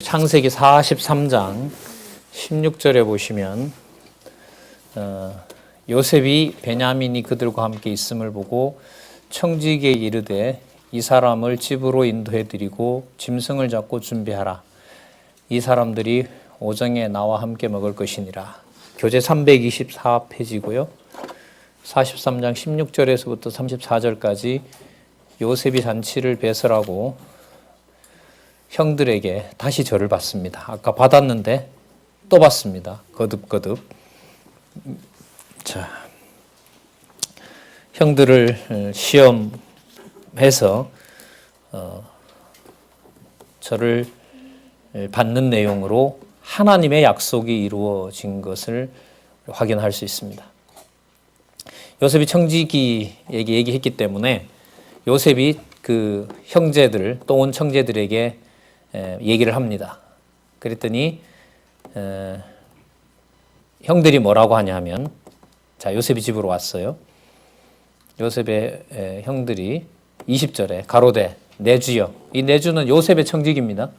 창세기 43장 16절에 보시면 요셉이 베냐민이 그들과 함께 있음을 보고 청지기에 이르되 이 사람을 집으로 인도해 드리고 짐승을 잡고 준비하라. 이 사람들이 오정에 나와 함께 먹을 것이니라. 교재 324페이지고요. 43장 16절에서부터 34절까지 요셉이 잔치를 배설하고 형들에게 다시 절을 받습니다. 아까 받았는데 또 받습니다. 거듭거듭. 자, 형들을 시험해서 절을 받는 내용으로 하나님의 약속이 이루어진 것을 확인할 수 있습니다. 요셉이 청지기에게 얘기했기 때문에 요셉이 그 형제들 또 온 청제들에게 얘기를 합니다. 그랬더니 형들이 뭐라고 하냐면, 자, 요셉이 집으로 왔어요. 요셉의 형들이 20절에 가로되 내주여. 이 내주는 요셉의 청지기입니다.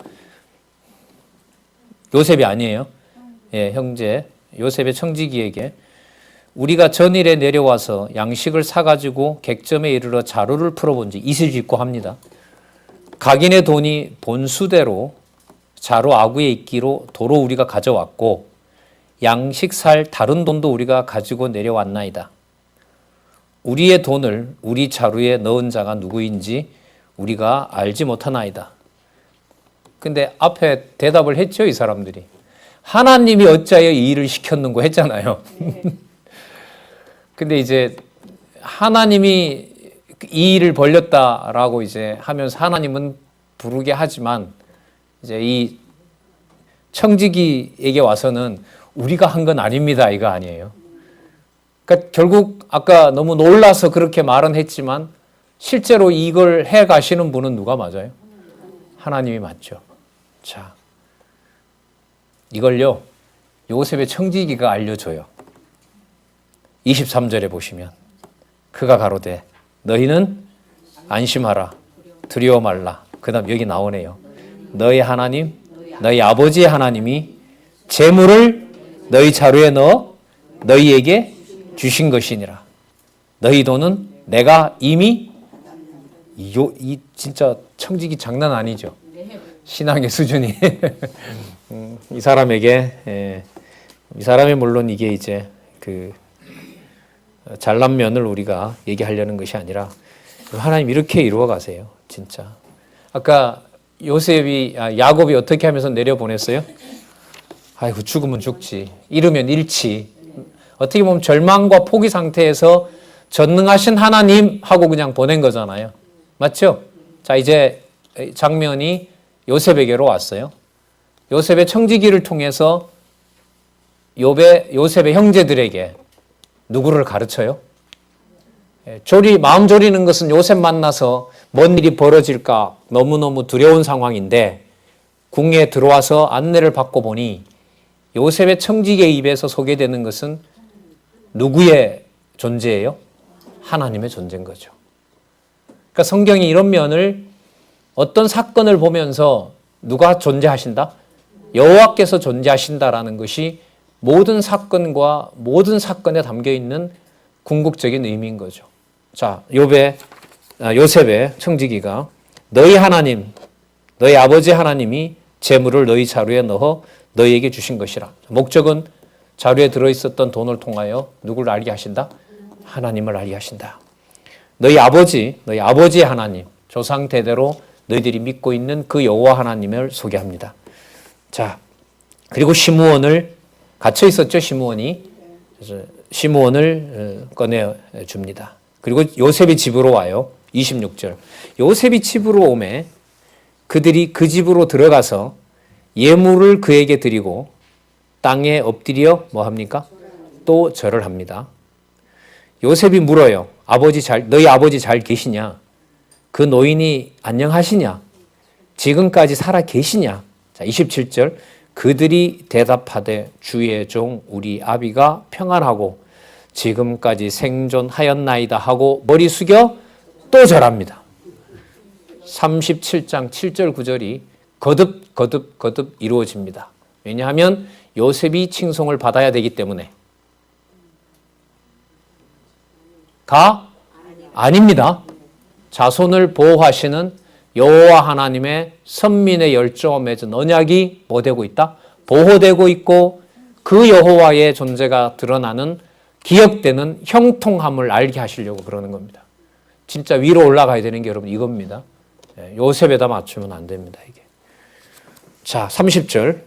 요셉이 아니에요. 예, 형제 요셉의 청지기에게 우리가 전일에 내려와서 양식을 사가지고 객점에 이르러 자루를 풀어본 지 이슬 짓고 합니다. 각인의 돈이 본수대로 자루 아구에 있기로 도로 우리가 가져왔고 양식 살 다른 돈도 우리가 가지고 내려왔나이다. 우리의 돈을 우리 자루에 넣은 자가 누구인지 우리가 알지 못하나이다. 근데 앞에 대답을 했죠, 이 사람들이. 하나님이 어찌하여 이 일을 시켰는고 했잖아요. 근데 이제 하나님이 이 일을 벌렸다라고 이제 하면서 하나님은 부르게 하지만 이제 이 청지기에게 와서는 우리가 한 건 아닙니다, 이거 아니에요. 그러니까 결국 아까 너무 놀라서 그렇게 말은 했지만 실제로 이걸 해 가시는 분은 누가 맞아요? 하나님이 맞죠. 자, 이걸요 요셉의 청지기가 알려줘요. 23절에 보시면 그가 가로되 너희는 안심하라 두려워 말라. 그 다음 여기 나오네요. 너희 하나님 너희 아버지의 하나님이 재물을 너희 자루에 넣어 너희에게 주신 것이니라. 너희 돈은 내가 이미 이 진짜 청지기 장난 아니죠. 신앙의 수준이 이 사람에게 이 사람이 물론 이게 이제 그 잘난 면을 우리가 얘기하려는 것이 아니라 하나님 이렇게 이루어 가세요. 진짜. 아까 야곱이 어떻게 하면서 내려보냈어요? 아이고 죽으면 죽지. 잃으면 잃지. 어떻게 보면 절망과 포기 상태에서 전능하신 하나님 하고 그냥 보낸 거잖아요. 맞죠? 자, 이제 장면이 요셉에게로 왔어요. 요셉의 청지기를 통해서 요셉의 형제들에게 누구를 가르쳐요? 마음 졸이는 것은 요셉 만나서 뭔 일이 벌어질까 너무너무 두려운 상황인데 궁에 들어와서 안내를 받고 보니 요셉의 청지기의 입에서 소개되는 것은 누구의 존재예요? 하나님의 존재인 거죠. 그러니까 성경이 이런 면을 어떤 사건을 보면서 누가 존재하신다? 여호와께서 존재하신다라는 것이 모든 사건과 모든 사건에 담겨있는 궁극적인 의미인 거죠. 자, 요셉의 청지기가 너희 하나님, 너희 아버지 하나님이 재물을 너희 자루에 넣어 너희에게 주신 것이라. 목적은 자루에 들어있었던 돈을 통하여 누구를 알게 하신다? 하나님을 알게 하신다. 너희 아버지의 하나님, 조상 대대로 너희들이 믿고 있는 그 여호와 하나님을 소개합니다. 자, 그리고 시므온을 갇혀 있었죠, 시므온이. 그래서 시므온을 꺼내 줍니다. 그리고 요셉이 집으로 와요. 26절. 요셉이 집으로 오매 그들이 그 집으로 들어가서 예물을 그에게 드리고 땅에 엎드려 뭐 합니까? 또 절을 합니다. 요셉이 물어요. 너희 아버지 잘 계시냐? 그 노인이 안녕하시냐? 지금까지 살아 계시냐? 자, 27절. 그들이 대답하되 주의 종 우리 아비가 평안하고 지금까지 생존하였나이다 하고 머리 숙여 또 절합니다. 37장 7절 9절이 거듭 이루어집니다. 왜냐하면 요셉이 칭송을 받아야 되기 때문에. 아닙니다. 자손을 보호하시는 여호와 하나님의 선민의 열조와 맺은 언약이 뭐 되고 있다? 보호되고 있고 그 여호와의 존재가 드러나는 기억되는 형통함을 알게 하시려고 그러는 겁니다. 진짜 위로 올라가야 되는 게 여러분 이겁니다. 요셉에다 맞추면 안 됩니다. 이게. 자, 30절.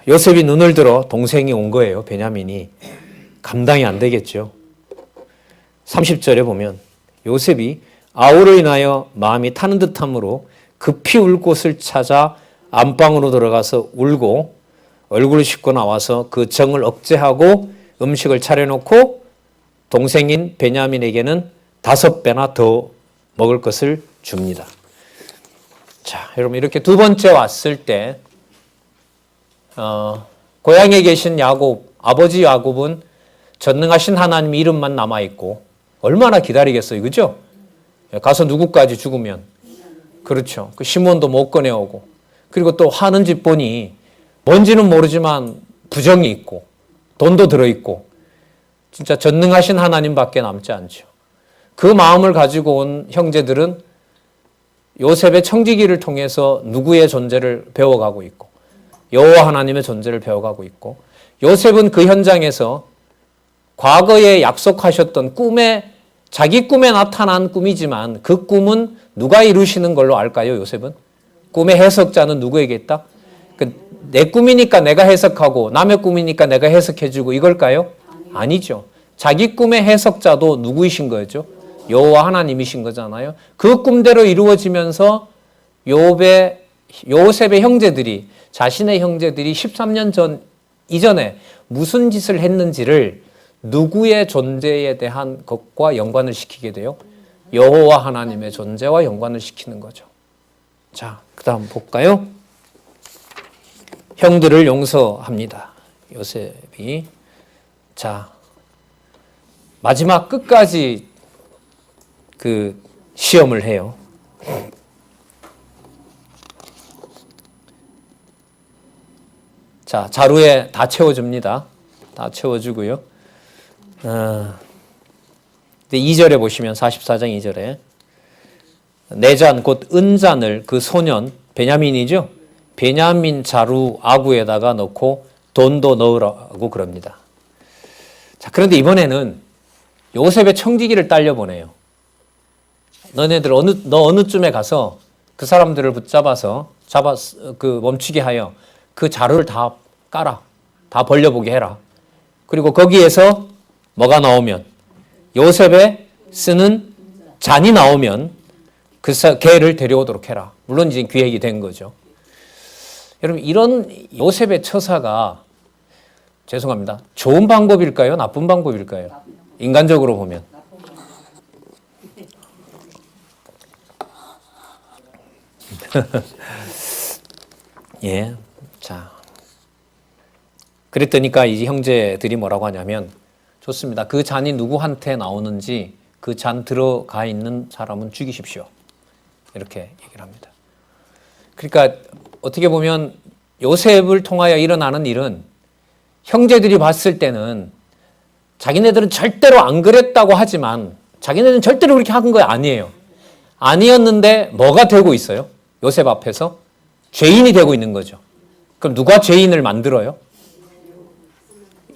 요셉이 눈을 들어 동생이 온 거예요. 베냐민이. 감당이 안 되겠죠. 30절에 보면 요셉이 아우로 인하여 마음이 타는 듯함으로 급히 울 곳을 찾아 안방으로 들어가서 울고 얼굴을 씻고 나와서 그 정을 억제하고 음식을 차려놓고 동생인 베냐민에게는 5배나 더 먹을 것을 줍니다. 자, 여러분 이렇게 두 번째 왔을 때 고향에 계신 야곱, 아버지 야곱은 전능하신 하나님 이름만 남아있고 얼마나 기다리겠어요. 그죠? 가서 누구까지 죽으면. 그렇죠. 그 시몬도 못 꺼내오고. 그리고 또 하는 집 보니 뭔지는 모르지만 부정이 있고 돈도 들어있고 진짜 전능하신 하나님밖에 남지 않죠. 그 마음을 가지고 온 형제들은 요셉의 청지기를 통해서 누구의 존재를 배워가고 있고 여호와 하나님의 존재를 배워가고 있고 요셉은 그 현장에서 과거에 약속하셨던 자기 꿈에 나타난 꿈이지만 그 꿈은 누가 이루시는 걸로 알까요? 요셉은? 꿈의 해석자는 누구에게 있다? 내 꿈이니까 내가 해석하고 남의 꿈이니까 내가 해석해주고 이걸까요? 아니죠. 자기 꿈의 해석자도 누구이신 거죠? 여호와 하나님이신 거잖아요. 그 꿈대로 이루어지면서 요셉의 형제들이 자신의 형제들이 13년 전 이전에 무슨 짓을 했는지를 누구의 존재에 대한 것과 연관을 시키게 돼요? 여호와 하나님의 존재와 연관을 시키는 거죠. 자, 그 다음 볼까요? 형들을 용서합니다. 요셉이. 자, 마지막 끝까지 그 시험을 해요. 자, 자루에 다 채워줍니다. 다 채워주고요. 2절에 보시면 44장 2절에 내 잔 곧 은잔을 그 소년 베냐민이죠. 베냐민 자루 아구에다가 넣고 돈도 넣으라고 그럽니다. 자, 그런데 이번에는 요셉의 청지기를 딸려보내요. 너네들 어느 쯤에 가서 그 사람들을 붙잡아서 멈추게 하여 그 자루를 다 깔아. 다 벌려보게 해라. 그리고 거기에서 뭐가 나오면 요셉의 쓰는 잔이 나오면 그 개를 데려오도록 해라. 물론 이제 기획이 된 거죠. 여러분 이런 요셉의 처사가 죄송합니다. 좋은 방법일까요? 나쁜 방법일까요? 인간적으로 보면. 예. 자. 그랬더니까 이 형제들이 뭐라고 하냐면 좋습니다. 그 잔이 누구한테 나오는지 그 잔 들어가 있는 사람은 죽이십시오. 이렇게 얘기를 합니다. 그러니까 어떻게 보면 요셉을 통하여 일어나는 일은 형제들이 봤을 때는 자기네들은 절대로 안 그랬다고 하지만 자기네들은 절대로 그렇게 한 거 아니에요. 아니었는데 뭐가 되고 있어요? 요셉 앞에서 죄인이 되고 있는 거죠. 그럼 누가 죄인을 만들어요?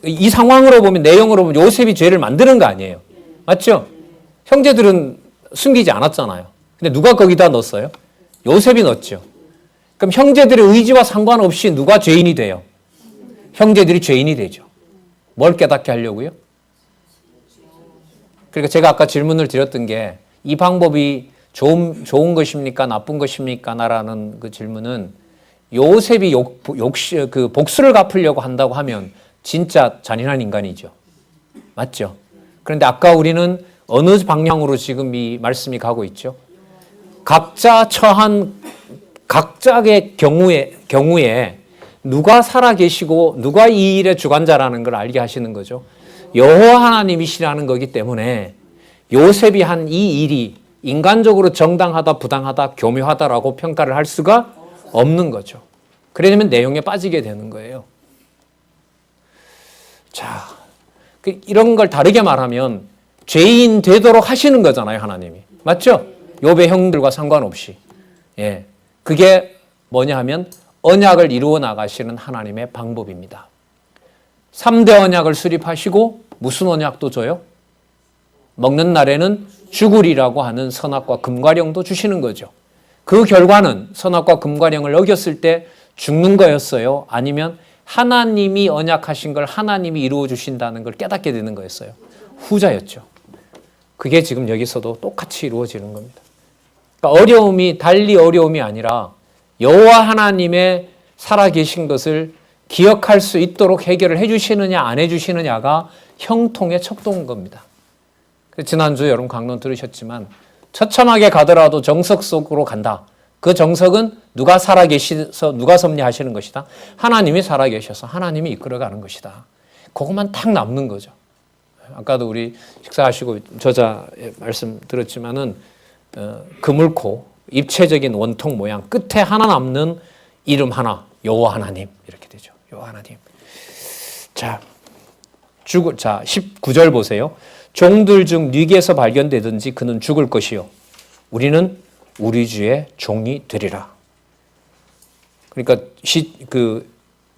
이 상황으로 보면 내용으로 보면 요셉이 죄를 만드는 거 아니에요. 맞죠? 형제들은 숨기지 않았잖아요. 근데 누가 거기다 넣었어요? 요셉이 넣었죠. 그럼 형제들의 의지와 상관없이 누가 죄인이 돼요? 형제들이 죄인이 되죠. 뭘 깨닫게 하려고요? 그러니까 제가 아까 질문을 드렸던 게 이 방법이 좋은 것입니까? 나쁜 것입니까? 라는 그 질문은 요셉이 복수를 갚으려고 한다고 하면 진짜 잔인한 인간이죠. 맞죠? 그런데 아까 우리는 어느 방향으로 지금 이 말씀이 가고 있죠? 각자 처한 각자의 경우에 누가 살아계시고 누가 이 일의 주관자라는 걸 알게 하시는 거죠. 여호와 하나님이시라는 거기 때문에 요셉이 한 이 일이 인간적으로 정당하다, 부당하다, 교묘하다라고 평가를 할 수가 없는 거죠. 그러려면 내용에 빠지게 되는 거예요. 자, 이런 걸 다르게 말하면 죄인 되도록 하시는 거잖아요, 하나님이. 맞죠? 욥의 형들과 상관없이. 예. 그게 뭐냐 하면 언약을 이루어 나가시는 하나님의 방법입니다. 3대 언약을 수립하시고 무슨 언약도 줘요? 먹는 날에는 죽으리라고 하는 선악과 금과령도 주시는 거죠. 그 결과는 선악과 금과령을 어겼을 때 죽는 거였어요? 아니면 하나님이 언약하신 걸 하나님이 이루어 주신다는 걸 깨닫게 되는 거였어요? 후자였죠. 그게 지금 여기서도 똑같이 이루어지는 겁니다. 그러니까 어려움이 달리 어려움이 아니라 여호와 하나님의 살아계신 것을 기억할 수 있도록 해결을 해주시느냐 안 해주시느냐가 형통의 척도인 겁니다. 지난주 여러분 강론 들으셨지만 처참하게 가더라도 정석 속으로 간다. 그 정석은 누가 살아계셔서 누가 섭리하시는 것이다. 하나님이 살아계셔서 하나님이 이끌어가는 것이다. 그것만 딱 남는 거죠. 아까도 우리 식사하시고 저자의 말씀 들었지만은 그물코 입체적인 원통 모양 끝에 하나 남는 이름 하나 여호와 하나님 이렇게 되죠. 여호와 하나님. 자 19절 보세요. 종들 중 네게서 발견되든지 그는 죽을 것이요 우리는 우리 주의 종이 되리라. 그러니까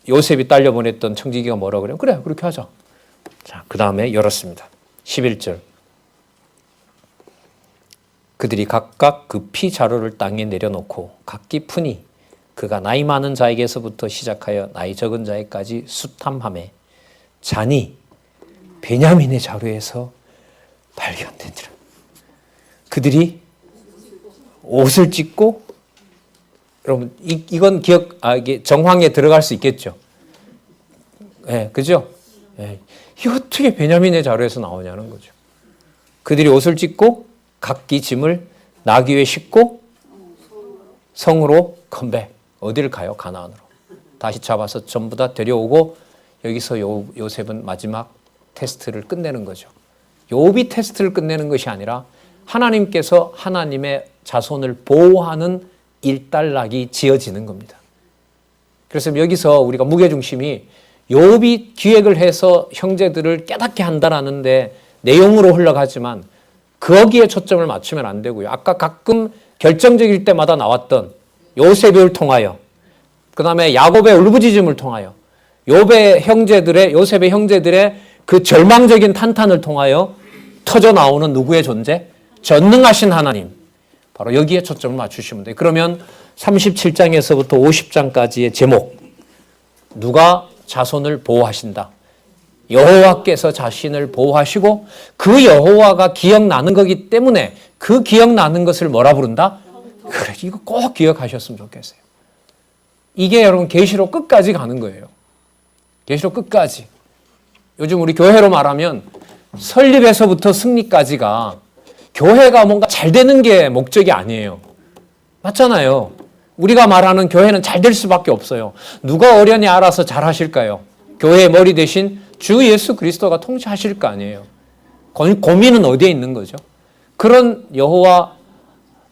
요셉이 딸려 보냈던 청지기가 뭐라고 그래요? 그래 그렇게 하자. 자, 그 다음에 열었습니다. 11절. 그들이 각각 그 피 자루를 땅에 내려놓고 각기 푸니 그가 나이 많은 자에게서부터 시작하여 나이 적은 자에까지 수탐하매 잔이 베냐민의 자루에서 발견되니라. 그들이 옷을 찢고 여러분 이건 이게 정황에 들어갈 수 있겠죠. 예, 그죠? 예. 이거 어떻게 베냐민의 자루에서 나오냐는 거죠. 그들이 옷을 찢고 각기 짐을 나귀 위에 싣고 성으로 컴백. 어디를 가요? 가나안으로. 다시 잡아서 전부 다 데려오고 여기서 요셉은 마지막 테스트를 끝내는 거죠. 욥이 테스트를 끝내는 것이 아니라 하나님께서 하나님의 자손을 보호하는 일단락이 지어지는 겁니다. 그래서 여기서 우리가 무게중심이 욥이 기획을 해서 형제들을 깨닫게 한다라는데 내용으로 흘러가지만 거기에 초점을 맞추면 안 되고요. 아까 가끔 결정적일 때마다 나왔던 요셉을 통하여 그 다음에 야곱의 울부짖음을 통하여 요셉의 형제들의 그 절망적인 탄탄을 통하여 터져 나오는 누구의 존재? 전능하신 하나님. 바로 여기에 초점을 맞추시면 돼요. 그러면 37장에서부터 50장까지의 제목 누가 자손을 보호하신다. 여호와께서 자신을 보호하시고 그 여호와가 기억나는 거기 때문에 그 기억나는 것을 뭐라 부른다? 그래, 이거 꼭 기억하셨으면 좋겠어요. 이게 여러분 계시록 끝까지 가는 거예요. 계시록 끝까지. 요즘 우리 교회로 말하면 설립에서부터 승리까지가 교회가 뭔가 잘 되는 게 목적이 아니에요. 맞잖아요. 우리가 말하는 교회는 잘 될 수밖에 없어요. 누가 어련히 알아서 잘 하실까요? 교회의 머리 대신 주 예수 그리스도가 통치하실 거 아니에요. 고민은 어디에 있는 거죠? 그런 여호와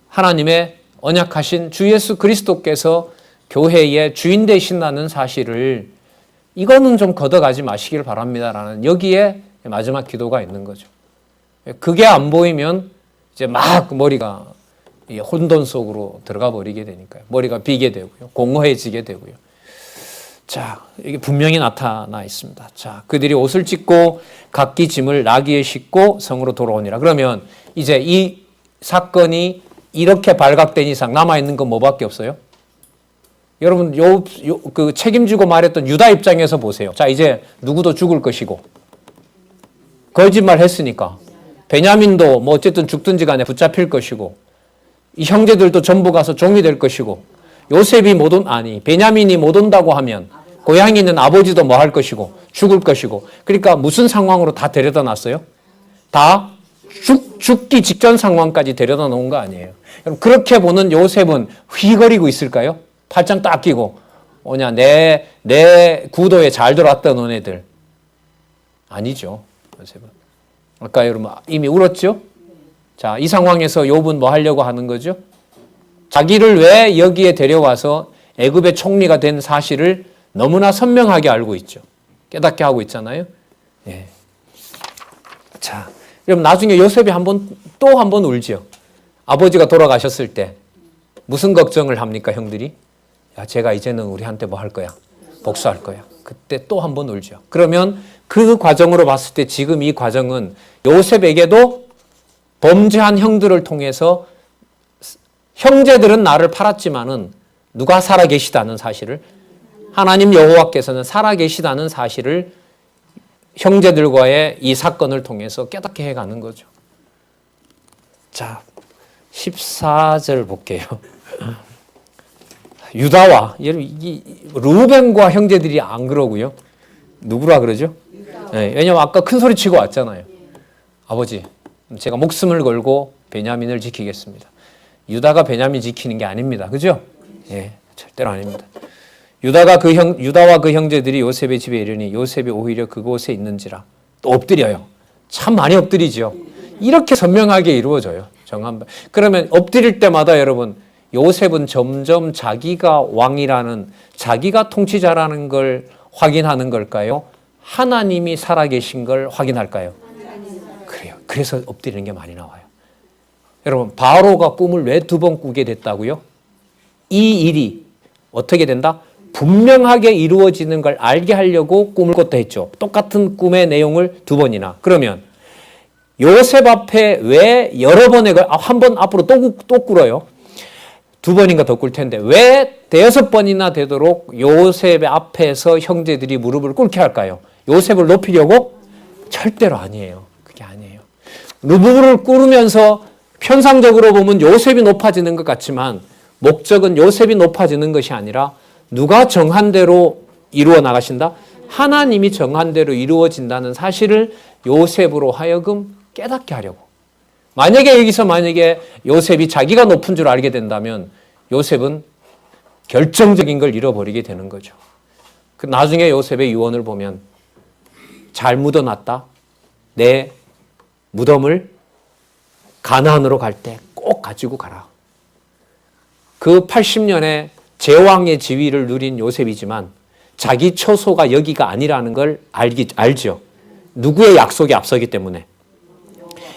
하나님의 언약하신 주 예수 그리스도께서 교회의 주인 되신다는 사실을 이거는 좀 걷어가지 마시길 바랍니다라는 여기에 마지막 기도가 있는 거죠. 그게 안 보이면 이제 막 머리가 혼돈 속으로 들어가 버리게 되니까요. 머리가 비게 되고요. 공허해지게 되고요. 자, 이게 분명히 나타나 있습니다. 자, 그들이 옷을 찢고 각기 짐을 나귀에 싣고 성으로 돌아오니라. 그러면 이제 이 사건이 이렇게 발각된 이상 남아있는 건 뭐밖에 없어요? 여러분, 그 책임지고 말했던 유다 입장에서 보세요. 자, 이제 누구도 죽을 것이고, 거짓말 했으니까. 베냐민도 뭐 어쨌든 죽든지 간에 붙잡힐 것이고, 이 형제들도 전부 가서 종이 될 것이고, 요셉이 베냐민이 못 온다고 하면, 고향에 있는 아버지도 뭐 할 것이고, 죽을 것이고, 그러니까 무슨 상황으로 다 데려다 놨어요? 다 죽기 직전 상황까지 데려다 놓은 거 아니에요. 그럼 그렇게 보는 요셉은 휘거리고 있을까요? 팔짱 딱 끼고 내 구도에 잘 들어왔던 너네들. 아니죠. 요셉은. 아까 여러분 이미 울었죠? 자, 이 상황에서 욥은 뭐 하려고 하는 거죠? 자기를 왜 여기에 데려와서 애굽의 총리가 된 사실을 너무나 선명하게 알고 있죠. 깨닫게 하고 있잖아요. 예. 자, 그럼 나중에 요셉이 또 한 번 울지요. 아버지가 돌아가셨을 때 무슨 걱정을 합니까, 형들이? 야, 제가 이제는 우리한테 뭐 할 거야? 복수할 거야. 그때 또 한 번 울죠. 그러면 그 과정으로 봤을 때 지금 이 과정은 요셉에게도 범죄한 형들을 통해서 형제들은 나를 팔았지만은 누가 살아계시다는 사실을, 하나님 여호와께서는 살아계시다는 사실을 형제들과의 이 사건을 통해서 깨닫게 해가는 거죠. 자, 14절 볼게요. 유다와, 루벤과 형제들이 안 그러고요. 누구라 그러죠? 네, 왜냐면 아까 큰 소리 치고 왔잖아요. 아버지, 제가 목숨을 걸고 베냐민을 지키겠습니다. 유다가 베냐민 지키는 게 아닙니다. 그죠? 예, 절대로 아닙니다. 유다와 그 형제들이 요셉의 집에 이르니 요셉이 오히려 그곳에 있는지라 또 엎드려요. 참 많이 엎드리죠. 이렇게 선명하게 이루어져요. 그러면 엎드릴 때마다 여러분, 요셉은 점점 자기가 왕이라는, 자기가 통치자라는 걸 확인하는 걸까요? 하나님이 살아계신 걸 확인할까요? 그래요. 그래서 엎드리는 게 많이 나와요. 여러분, 바로가 꿈을 왜 2번 꾸게 됐다고요? 이 일이 어떻게 된다? 분명하게 이루어지는 걸 알게 하려고 꿈을 꿨다 했죠. 똑같은 꿈의 내용을 2번이나. 그러면 요셉 앞에 왜 여러 번에 한 번 앞으로 또 꿇어요? 2번인가 더 꿇을 텐데 왜 5번이나 되도록 요셉의 앞에서 형제들이 무릎을 꿇게 할까요? 요셉을 높이려고? 절대로 아니에요. 그게 아니에요. 무릎을 꿇으면서 편상적으로 보면 요셉이 높아지는 것 같지만 목적은 요셉이 높아지는 것이 아니라 누가 정한 대로 이루어 나가신다? 하나님이 정한 대로 이루어진다는 사실을 요셉으로 하여금 깨닫게 하려고. 만약에 요셉이 자기가 높은 줄 알게 된다면 요셉은 결정적인 걸 잃어버리게 되는 거죠. 나중에 요셉의 유언을 보면 잘 묻어놨다. 내 무덤을 가나안으로 갈 때 꼭 가지고 가라. 그 80년의 제왕의 지위를 누린 요셉이지만 자기 처소가 여기가 아니라는 걸 알죠. 누구의 약속에 앞서기 때문에.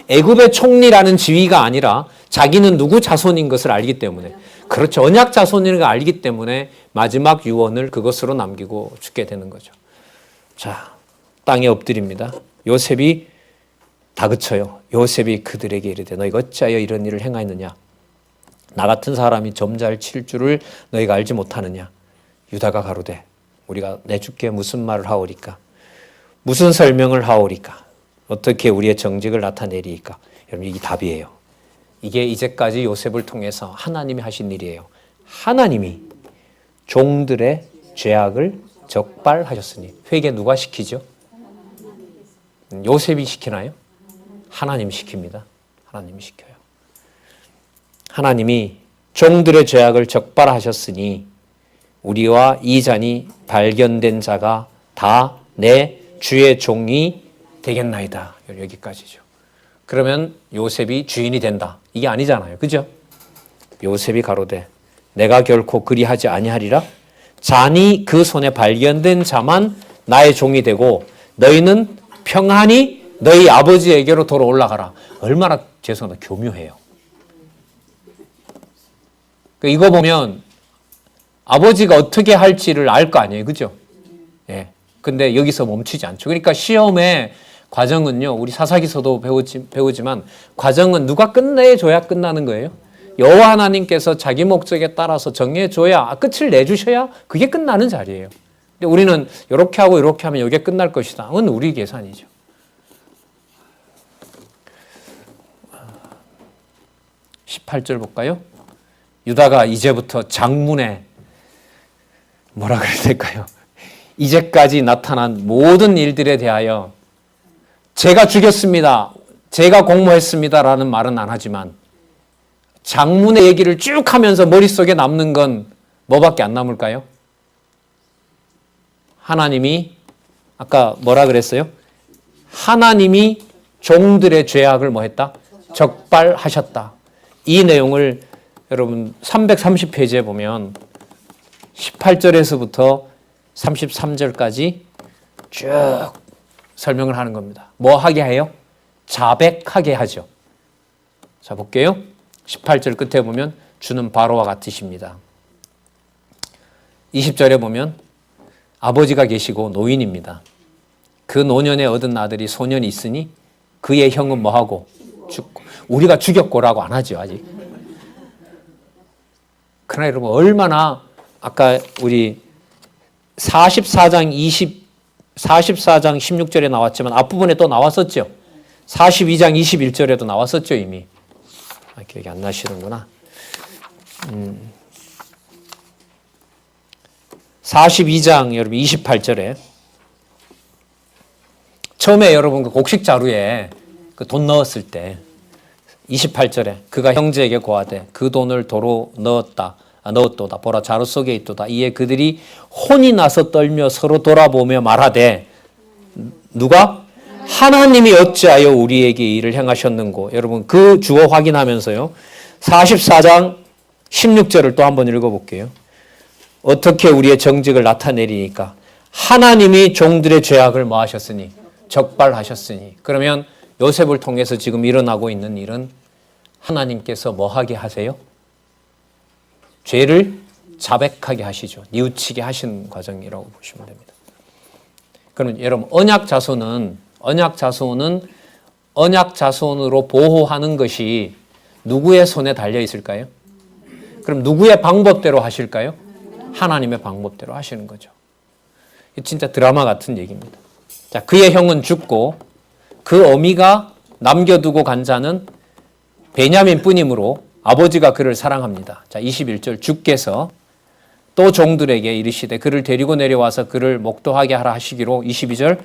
애굽의 총리라는 지위가 아니라 자기는 누구 자손인 것을 알기 때문에. 그렇죠. 언약 자손인 걸 알기 때문에 마지막 유언을 그것으로 남기고 죽게 되는 거죠. 자, 땅에 엎드립니다. 요셉이 다그쳐요. 요셉이 그들에게 이르되 너희가 어찌하여 이런 일을 행하였느냐? 나 같은 사람이 점잘 칠 줄을 너희가 알지 못하느냐? 유다가 가로되 우리가 내 주께 무슨 말을 하오리까? 무슨 설명을 하오리까? 어떻게 우리의 정직을 나타내리까? 여러분, 이게 답이에요. 이게 이제까지 요셉을 통해서 하나님이 하신 일이에요. 하나님이 종들의 죄악을 적발하셨으니. 회개 누가 시키죠? 요셉이 시키나요? 하나님이 시킵니다. 하나님이 시켜요. 하나님이 종들의 죄악을 적발하셨으니 우리와 이 잔이 발견된 자가 다 내 주의 종이 되겠나이다. 여기까지죠. 그러면 요셉이 주인이 된다. 이게 아니잖아요. 그죠? 요셉이 가로되 내가 결코 그리하지 아니하리라. 잔이 그 손에 발견된 자만 나의 종이 되고 너희는 평안히 너희 아버지에게로 돌아올라가라. 얼마나 죄송하다 교묘해요. 이거 보면 아버지가 어떻게 할지를 알 거 아니에요. 그죠? 예. 근데 여기서 멈추지 않죠. 그러니까 시험의 과정은요. 우리 사사기서도 배우지만 과정은 누가 끝내줘야 끝나는 거예요. 여호와 하나님께서 자기 목적에 따라서 정해줘야 끝을 내주셔야 그게 끝나는 자리예요. 근데 우리는 이렇게 하고 이렇게 하면 이게 끝날 것이다. 그건 우리 계산이죠. 18절 볼까요? 유다가 이제부터 장문에 뭐라 그래야 될까요? 이제까지 나타난 모든 일들에 대하여 제가 죽였습니다. 제가 공모했습니다라는 말은 안 하지만 장문의 얘기를 쭉 하면서 머릿속에 남는 건 뭐밖에 안 남을까요? 하나님이 아까 뭐라 그랬어요? 하나님이 종들의 죄악을 뭐 했다? 적발하셨다. 이 내용을 여러분 330페이지에 보면 18절에서부터 33절까지 쭉 설명을 하는 겁니다. 뭐 하게 해요? 자백하게 하죠. 자, 볼게요. 18절 끝에 보면 주는 바로와 같으십니다. 20절에 보면 아버지가 계시고 노인입니다. 그 노년에 얻은 아들이 소년이 있으니 그의 형은 뭐하고? 죽고. 우리가 죽였고라고 안 하죠, 아직. 그러나 여러분, 얼마나 아까 우리 44장 16절에 나왔지만 앞부분에 또 나왔었죠. 42장 21절에도 나왔었죠, 이미. 기억이 안 나시는구나. 42장 여러분 28절에 처음에 여러분 그 곡식 자루에 그 돈 넣었을 때 28절에 그가 형제에게 고하되 그 돈을 도로 넣었도다 보라 자루 속에 있도다. 이에 그들이 혼이 나서 떨며 서로 돌아보며 말하되 누가? 하나님이 어찌하여 우리에게 이 일을 행하셨는고. 여러분 그 주어 확인하면서요. 44장 16절을 또 한번 읽어볼게요. 어떻게 우리의 정직을 나타내리니까 하나님이 종들의 죄악을 뭐 하셨으니? 적발하셨으니. 그러면 요셉을 통해서 지금 일어나고 있는 일은 하나님께서 뭐 하게 하세요? 죄를 자백하게 하시죠. 뉘우치게 하신 과정이라고 보시면 됩니다. 그러면 여러분 언약 자손은 언약 자손으로 보호하는 것이 누구의 손에 달려 있을까요? 그럼 누구의 방법대로 하실까요? 하나님의 방법대로 하시는 거죠. 진짜 드라마 같은 얘기입니다. 자, 그의 형은 죽고 그 어미가 남겨두고 간 자는 베냐민 뿐이므로 아버지가 그를 사랑합니다. 자, 21절 주께서 또 종들에게 이르시되 그를 데리고 내려와서 그를 목도하게 하라 하시기로 22절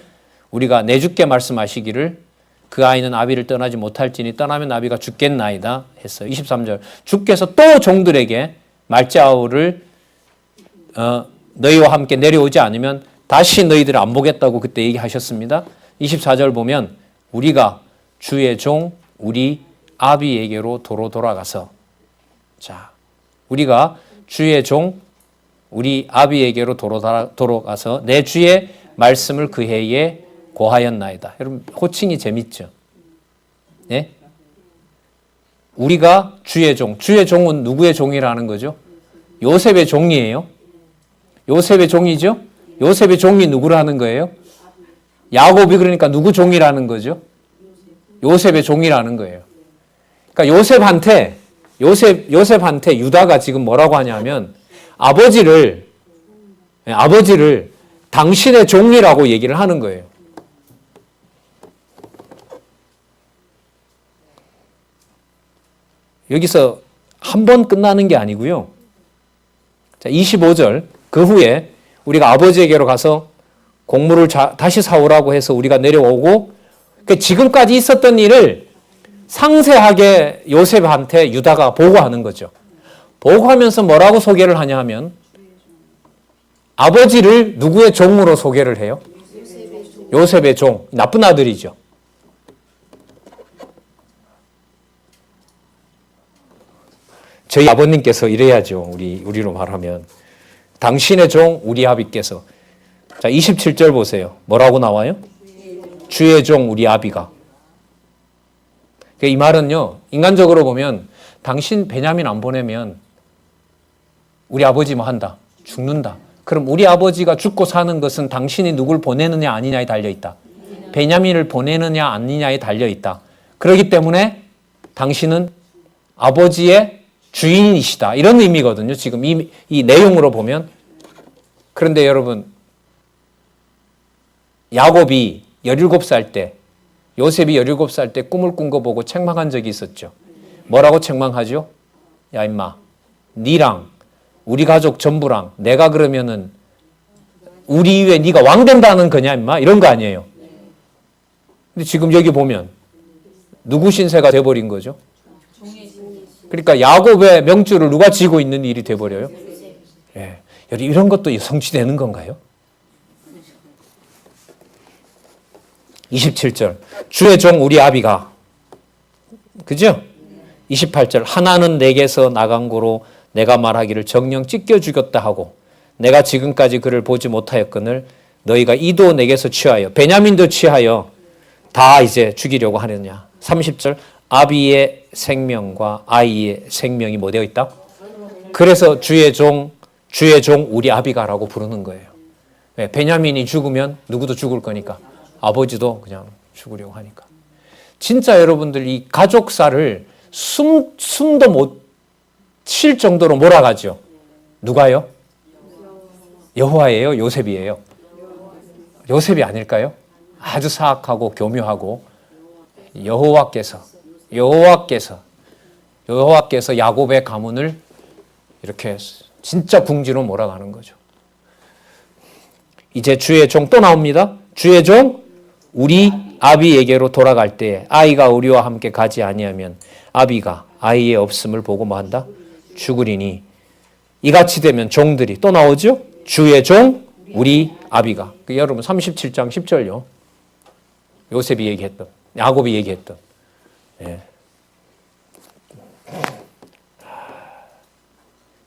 우리가 내주께 말씀하시기를 그 아이는 아비를 떠나지 못할지니 떠나면 아비가 죽겠나이다 했어요. 23절 주께서 또 종들에게 말자우를 너희와 함께 내려오지 않으면 다시 너희들을 안 보겠다고 그때 얘기하셨습니다. 24절 보면 우리가 주의 종 우리 아비에게로 도로 돌아가서 자 우리가 주의 종 우리 아비에게로 도로 돌아가서 내 주의 말씀을 그 해에 고하였나이다. 여러분 호칭이 재밌죠? 예? 우리가 주의 종은 누구의 종이라는 거죠? 요셉의 종이에요. 요셉의 종이죠? 요셉의 종이 누구라는 거예요? 야곱이 그러니까 누구 종이라는 거죠? 요셉의 종이라는 거예요. 그러니까 요셉한테 유다가 지금 뭐라고 하냐면 아버지를 당신의 종이라고 얘기를 하는 거예요. 여기서 한 번 끝나는 게 아니고요. 자, 25절 그 후에 우리가 아버지에게로 가서 곡물을 다시 사오라고 해서 우리가 내려오고 지금까지 있었던 일을 상세하게 요셉한테 유다가 보고하는 거죠. 보고하면서 뭐라고 소개를 하냐 하면 아버지를 누구의 종으로 소개를 해요? 요셉의 종. 나쁜 아들이죠. 저희 아버님께서 이래야죠. 우리로 말하면. 당신의 종 우리 아비께서. 자, 27절 보세요. 뭐라고 나와요? 주의 종 우리 아비가. 이 말은요. 인간적으로 보면 당신 베냐민 안 보내면 우리 아버지 뭐 한다? 죽는다. 그럼 우리 아버지가 죽고 사는 것은 당신이 누굴 보내느냐 아니냐에 달려있다. 베냐민을 보내느냐 아니냐에 달려있다. 그렇기 때문에 당신은 아버지의 주인이시다. 이런 의미거든요. 지금 이 내용으로 보면. 그런데 여러분 야곱이 17살 때 요셉이 17살 때 꿈을 꾼 거 보고 책망한 적이 있었죠. 뭐라고 책망하죠? 야 임마 니랑 우리 가족 전부랑 내가 그러면은 우리 위에 네가 왕 된다는 거냐 임마 이런 거 아니에요. 근데 지금 여기 보면 누구 신세가 돼버린 거죠? 그러니까 야곱의 명줄을 누가 쥐고 있는 일이 돼버려요? 예. 이런 것도 성취되는 건가요? 27절 주의 종 우리 아비가 그죠? 28절 하나는 내게서 나간 고로 내가 말하기를 정령 찢겨 죽였다 하고 내가 지금까지 그를 보지 못하였거늘 너희가 이도 내게서 취하여 베냐민도 취하여 다 이제 죽이려고 하느냐. 30절 아비의 생명과 아이의 생명이 뭐 되어 있다? 그래서 주의 종 우리 아비가라고 부르는 거예요. 네, 베냐민이 죽으면 누구도 죽을 거니까 아버지도 그냥 죽으려고 하니까. 진짜 여러분들 이 가족사를 숨도 못 쉴 정도로 몰아가죠. 누가요? 여호와예요? 요셉이에요? 요셉이 아닐까요? 아주 사악하고 교묘하고 여호와께서 야곱의 가문을 이렇게 진짜 궁지로 몰아가는 거죠. 이제 주의 종 또 나옵니다. 주의 종 우리 아비에게로 돌아갈 때에 아이가 우리와 함께 가지 아니하면 아비가 아이의 없음을 보고 뭐 한다? 죽으리니 이같이 되면 종들이 또 나오죠. 주의 종 우리 아비가. 여러분 37장 10절요. 요셉이 얘기했던 야곱이 얘기했던. 예.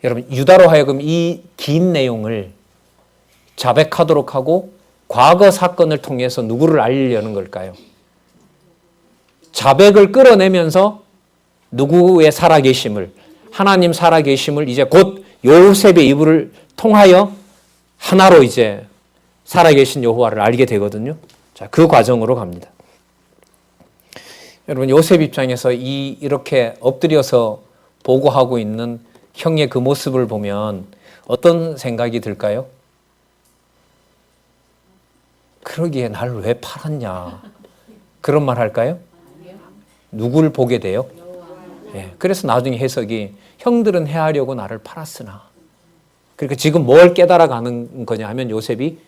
여러분 유다로 하여금 이 긴 내용을 자백하도록 하고 과거 사건을 통해서 누구를 알리려는 걸까요? 자백을 끌어내면서 누구의 살아계심을 하나님 살아계심을 이제 곧 요셉의 이불을 통하여 하나로 이제 살아계신 여호와를 알게 되거든요. 자, 그 과정으로 갑니다. 여러분 요셉 입장에서 이렇게 엎드려서 보고하고 있는 형의 그 모습을 보면 어떤 생각이 들까요? 그러기에 날 왜 팔았냐 그런 말 할까요? 누굴 보게 돼요? 예, 그래서 나중에 해석이 형들은 해하려고 나를 팔았으나 그러니까 지금 뭘 깨달아가는 거냐 하면 요셉이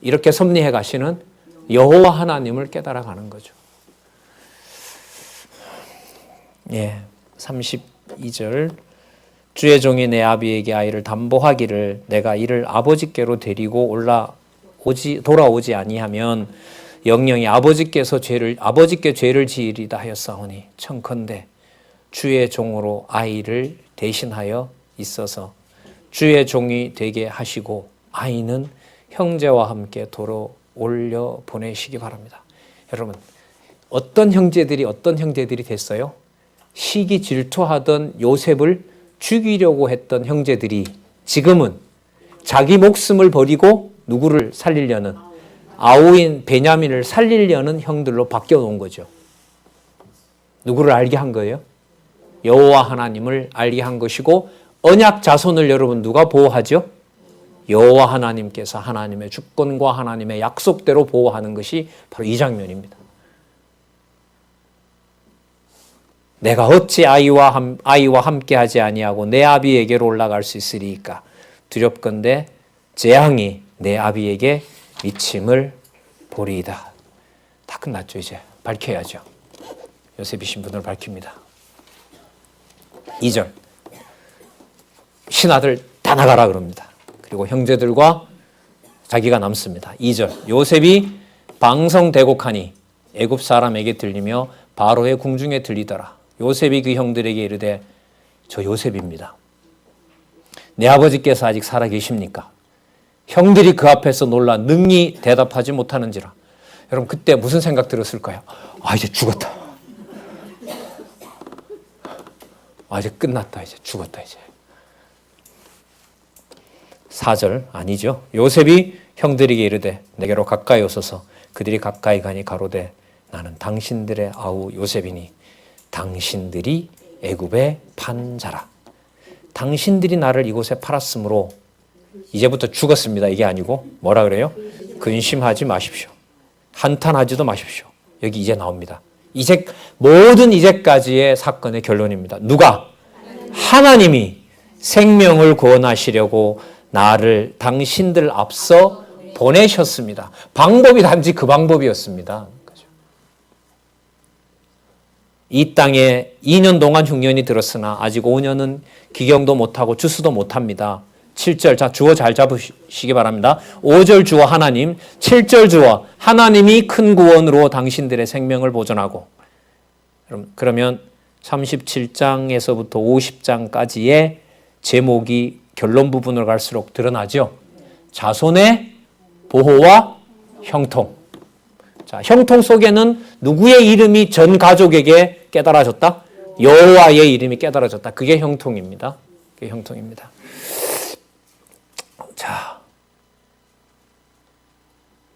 이렇게 섭리해 가시는 여호와 하나님을 깨달아가는 거죠. 예, 32절 주의 종이 내 아비에게 아이를 담보하기를 내가 이를 아버지께로 데리고 돌아오지 아니하면 영영이 아버지께 죄를 지으리다 하였사오니 청컨대 주의 종으로 아이를 대신하여 있어서 주의 종이 되게 하시고 아이는 형제와 함께 도로 올려 보내시기 바랍니다. 여러분 어떤 형제들이 됐어요? 시기 질투하던 요셉을 죽이려고 했던 형제들이 지금은 자기 목숨을 버리고 누구를 살리려는 아우인 베냐민을 살리려는 형들로 바뀌어 놓은 거죠. 누구를 알게 한 거예요? 여호와 하나님을 알게 한 것이고 언약 자손을 여러분 누가 보호하죠? 여호와 하나님께서 하나님의 주권과 하나님의 약속대로 보호하는 것이 바로 이 장면입니다. 내가 어찌 아이와 함께하지 아니하고 내 아비에게로 올라갈 수 있으리이까 두렵건대 재앙이 내 아비에게 미침을 보리이다. 다 끝났죠. 이제 밝혀야죠. 요셉이 신분을 밝힙니다. 2절 신하들 다 나가라 그럽니다. 그리고 형제들과 자기가 남습니다. 2절 요셉이 방성대곡하니 애굽 사람에게 들리며 바로의 궁중에 들리더라. 요셉이 그 형들에게 이르되 저 요셉입니다. 내 아버지께서 아직 살아 계십니까? 형들이 그 앞에서 놀라 능히 대답하지 못하는지라. 여러분 그때 무슨 생각 들었을까요? 아 이제 죽었다. 아 이제 끝났다. 이제 죽었다. 이제 4절 아니죠. 요셉이 형들에게 이르되 내게로 가까이 오소서. 그들이 가까이 가니 가로되 나는 당신들의 아우 요셉이니 당신들이 애굽에 판 자라. 당신들이 나를 이곳에 팔았으므로 이제부터 죽었습니다. 이게 아니고 뭐라 그래요? 근심하지 마십시오. 한탄하지도 마십시오. 여기 이제 나옵니다. 모든 이제까지의 사건의 결론입니다. 누가? 하나님이 생명을 구원하시려고 나를 당신들 앞서 보내셨습니다. 방법이 단지 그 방법이었습니다. 이 땅에 2년 동안 흉년이 들었으나 아직 5년은 기경도 못하고 추수도 못합니다. 7절 자 주어 잘 잡으시기 바랍니다. 5절 주어 하나님, 7절 주어 하나님이 큰 구원으로 당신들의 생명을 보존하고 그러면 37장에서부터 50장까지의 제목이 결론 부분으로 갈수록 드러나죠. 자손의 보호와 형통. 자, 형통 속에는 누구의 이름이 전 가족에게 깨달아졌다? 여호와의 이름이 깨달아졌다. 그게 형통입니다. 그게 형통입니다. 자,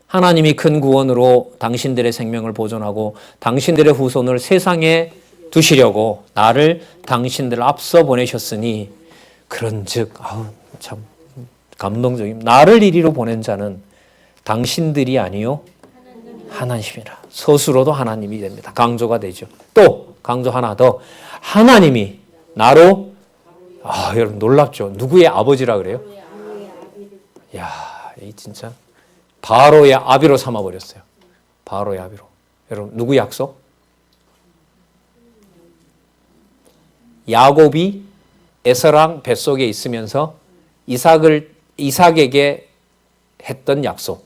하나님이 큰 구원으로 당신들의 생명을 보존하고 당신들의 후손을 세상에 두시려고 나를 당신들 앞서 보내셨으니 그런즉 참 감동적입니다. 나를 이리로 보낸 자는 당신들이 아니요 하나님이라. 스스로도 하나님이 됩니다. 강조가 되죠. 또 강조 하나 더. 하나님이 나로 여러분 놀랍죠. 누구의 아버지라 그래요? 야, 이 진짜 바로의 아비로 삼아 버렸어요. 바로의 아비로. 여러분 누구 약속? 야곱이 에서랑 뱃속에 있으면서 이삭에게 했던 약속.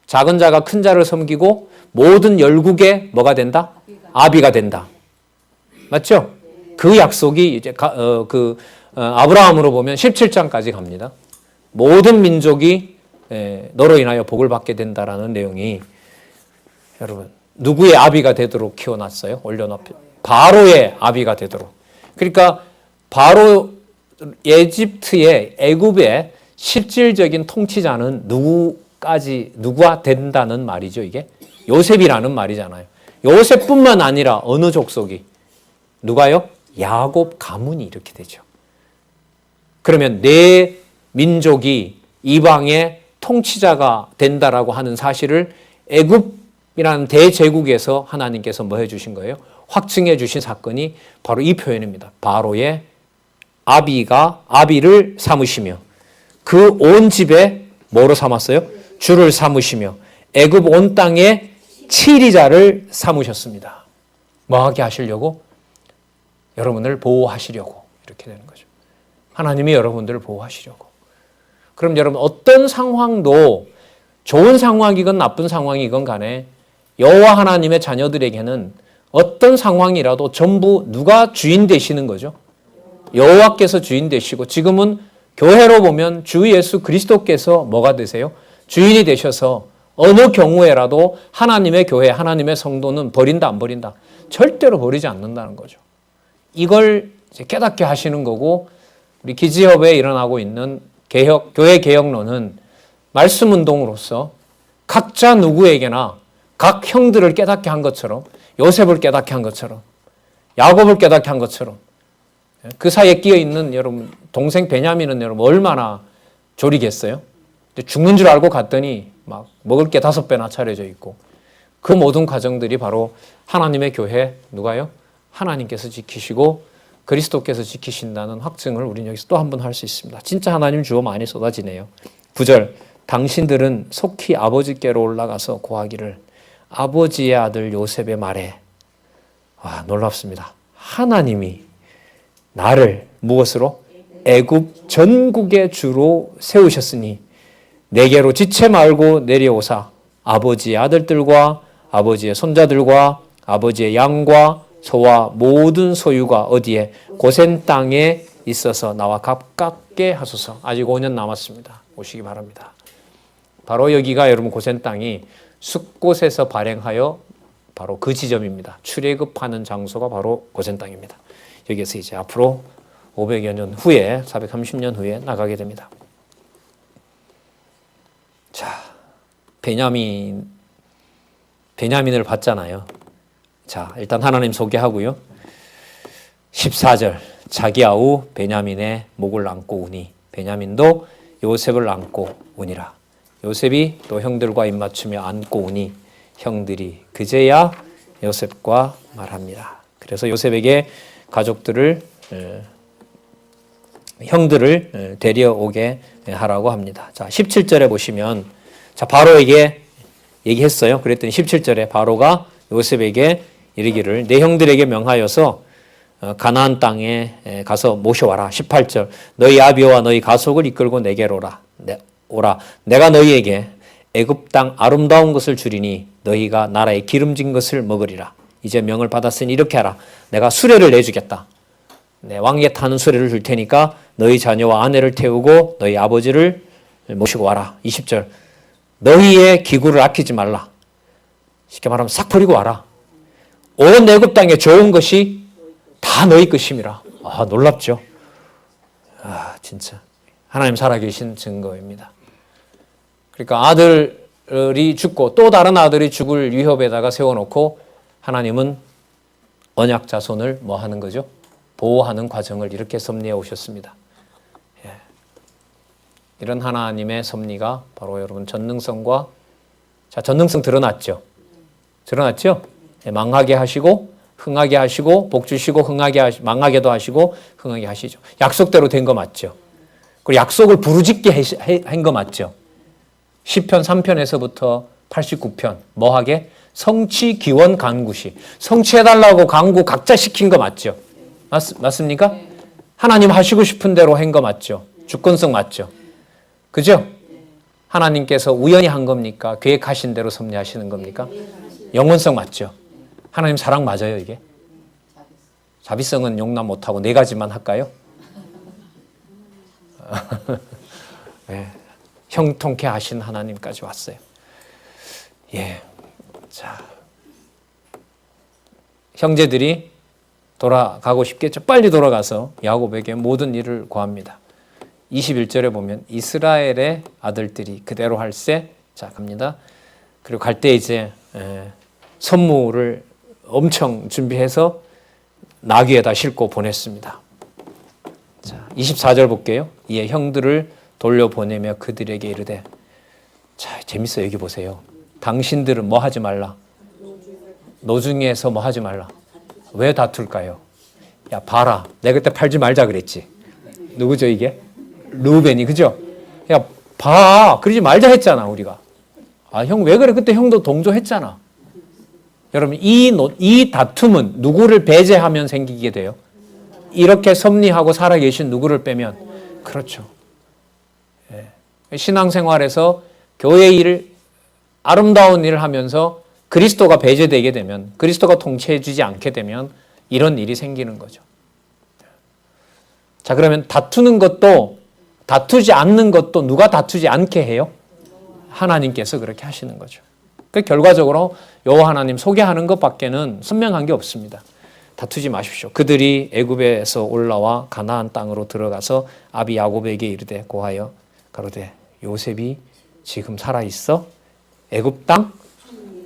작은 자가 큰 자를 섬기고 모든 열국에 뭐가 된다? 아비가 된다. 맞죠? 그 약속이 이제 아브라함으로 보면 17장까지 갑니다. 모든 민족이 너로 인하여 복을 받게 된다라는 내용이 여러분 누구의 아비가 되도록 키워놨어요? 올려놓고 바로의 아비가 되도록. 그러니까 바로 에집트의 애굽의 실질적인 통치자는 누가 된다는 말이죠. 이게 요셉이라는 말이잖아요. 요셉뿐만 아니라 어느 족속이 누가요? 야곱 가문이 이렇게 되죠. 그러면 내 민족이 이방의 통치자가 된다라고 하는 사실을 애굽이라는 대제국에서 하나님께서 뭐 해주신 거예요? 확증해 주신 사건이 바로 이 표현입니다. 바로의 아비를 삼으시며 그 온 집에 뭐로 삼았어요? 주를 삼으시며 애굽 온 땅에 치리자를 삼으셨습니다. 뭐 하게 하시려고? 여러분을 보호하시려고 이렇게 되는 거죠. 하나님이 여러분들을 보호하시려고. 그럼 여러분 어떤 상황도 좋은 상황이건 나쁜 상황이건 간에 여호와 하나님의 자녀들에게는 어떤 상황이라도 전부 누가 주인 되시는 거죠? 여호와께서 주인 되시고 지금은 교회로 보면 주 예수 그리스도께서 뭐가 되세요? 주인이 되셔서 어느 경우에라도 하나님의 교회, 하나님의 성도는 버린다 안 버린다? 절대로 버리지 않는다는 거죠. 이걸 깨닫게 하시는 거고 우리 기지협에 일어나고 있는 교회 개혁론은 말씀 운동으로서 각자 누구에게나 각 형들을 깨닫게 한 것처럼 요셉을 깨닫게 한 것처럼 야곱을 깨닫게 한 것처럼 그 사이에 끼어 있는 여러분 동생 베냐민은 여러분 얼마나 졸이겠어요? 죽는 줄 알고 갔더니 막 먹을 게 5배나 차려져 있고 그 모든 과정들이 바로 하나님의 교회 누가요? 하나님께서 지키시고 그리스도께서 지키신다는 확증을 우리는 여기서 또 한 번 할 수 있습니다. 진짜 하나님 주어 많이 쏟아지네요. 9절 당신들은 속히 아버지께로 올라가서 고하기를 아버지의 아들 요셉의 말에 놀랍습니다. 하나님이 나를 무엇으로? 애굽 전국의 주로 세우셨으니 내게로 지체 말고 내려오사 아버지의 아들들과 아버지의 손자들과 아버지의 양과 소와 모든 소유가 어디에? 고센 땅에 있어서 나와 가깝게 하소서. 아직 5년 남았습니다. 오시기 바랍니다. 바로 여기가 여러분 고센 땅이 숫곳에서 발행하여 바로 그 지점입니다. 출애굽하는 장소가 바로 고센 땅입니다. 여기에서 이제 앞으로 500여 년 후에 430년 후에 나가게 됩니다. 자, 베냐민을 봤잖아요. 자, 일단 하나님 소개하고요. 14절 자기 아우 베냐민의 목을 안고 우니 베냐민도 요셉을 안고 우니라. 요셉이 또 형들과 입맞추며 안고 우니 형들이 그제야 요셉과 말합니다. 그래서 요셉에게 형들을 데려오게 하라고 합니다. 자, 17절에 보시면 자, 바로에게 얘기했어요. 그랬더니 17절에 바로가 요셉에게 이르기를 내 형들에게 명하여서 가나안 땅에 가서 모셔와라. 18절 너희 아비와 너희 가속을 이끌고 내게로 오라. 내가 너희에게 애굽 땅 아름다운 것을 주리니 너희가 나라의 기름진 것을 먹으리라. 이제 명을 받았으니 이렇게 하라. 내가 수레를 내주겠다. 내 왕에 타는 수레를 줄 테니까 너희 자녀와 아내를 태우고 너희 아버지를 모시고 와라. 20절. 너희의 기구를 아끼지 말라. 쉽게 말하면 싹 버리고 와라. 온 애굽 땅에 좋은 것이 다 너희 것임이라. 아, 놀랍죠? 아, 진짜. 하나님 살아계신 증거입니다. 그러니까 아들이 죽고 또 다른 아들이 죽을 위협에다가 세워놓고 하나님은 언약 자손을 뭐 하는 거죠? 보호하는 과정을 이렇게 섭리해 오셨습니다. 예. 이런 하나님의 섭리가 바로 여러분 전능성과 전능성 드러났죠? 드러났죠? 예, 망하게 하시고 흥하게 하시고 복 주시고 망하게도 하시고 흥하게 하시죠. 약속대로 된 거 맞죠? 그리고 약속을 부르짖게 한 거 맞죠? 시편 3편에서부터 89편 뭐하게? 성취 기원 간구시. 성취해달라고 간구 각자 시킨 거 맞죠? 맞습니까? 하나님 하시고 싶은 대로 한 거 맞죠? 주권성 맞죠? 그죠? 하나님께서 우연히 한 겁니까? 계획하신 대로 섭리하시는 겁니까? 영원성 맞죠? 하나님 사랑 맞아요, 이게? 자비성은 용납 못하고 네 가지만 할까요? 네. 형통케 하신 하나님까지 왔어요. 예. 자. 형제들이 돌아가고 싶겠죠. 빨리 돌아가서 야곱에게 모든 일을 고합니다. 21절에 보면 이스라엘의 아들들이 그대로 할세. 자, 갑니다. 그리고 갈 때 이제 선물을 엄청 준비해서 나귀에다 싣고 보냈습니다. 자, 24절 볼게요. 이에 형들을 돌려보내며 그들에게 이르되. 자, 재밌어요. 여기 보세요. 당신들은 뭐 하지 말라? 노중에서 뭐 하지 말라? 왜 다툴까요? 야, 봐라. 내가 그때 팔지 말자 그랬지. 누구죠, 이게? 르우벤이, 그죠? 야, 봐. 그러지 말자 했잖아, 우리가. 아, 형, 왜 그래? 그때 형도 동조했잖아. 여러분, 이 다툼은 누구를 배제하면 생기게 돼요? 이렇게 섭리하고 살아계신 누구를 빼면? 그렇죠. 예. 신앙생활에서 교회 일을, 아름다운 일을 하면서 그리스도가 배제되게 되면, 그리스도가 통치해주지 않게 되면 이런 일이 생기는 거죠. 자, 그러면 다투지 않는 것도 누가 다투지 않게 해요? 하나님께서 그렇게 하시는 거죠. 그 결과적으로 여호와 하나님 소개하는 것밖에는 선명한 게 없습니다. 다투지 마십시오. 그들이 애굽에서 올라와 가나안 땅으로 들어가서 아비 야곱에게 이르되 고하여 가로되 요셉이 지금 살아있어 애굽 땅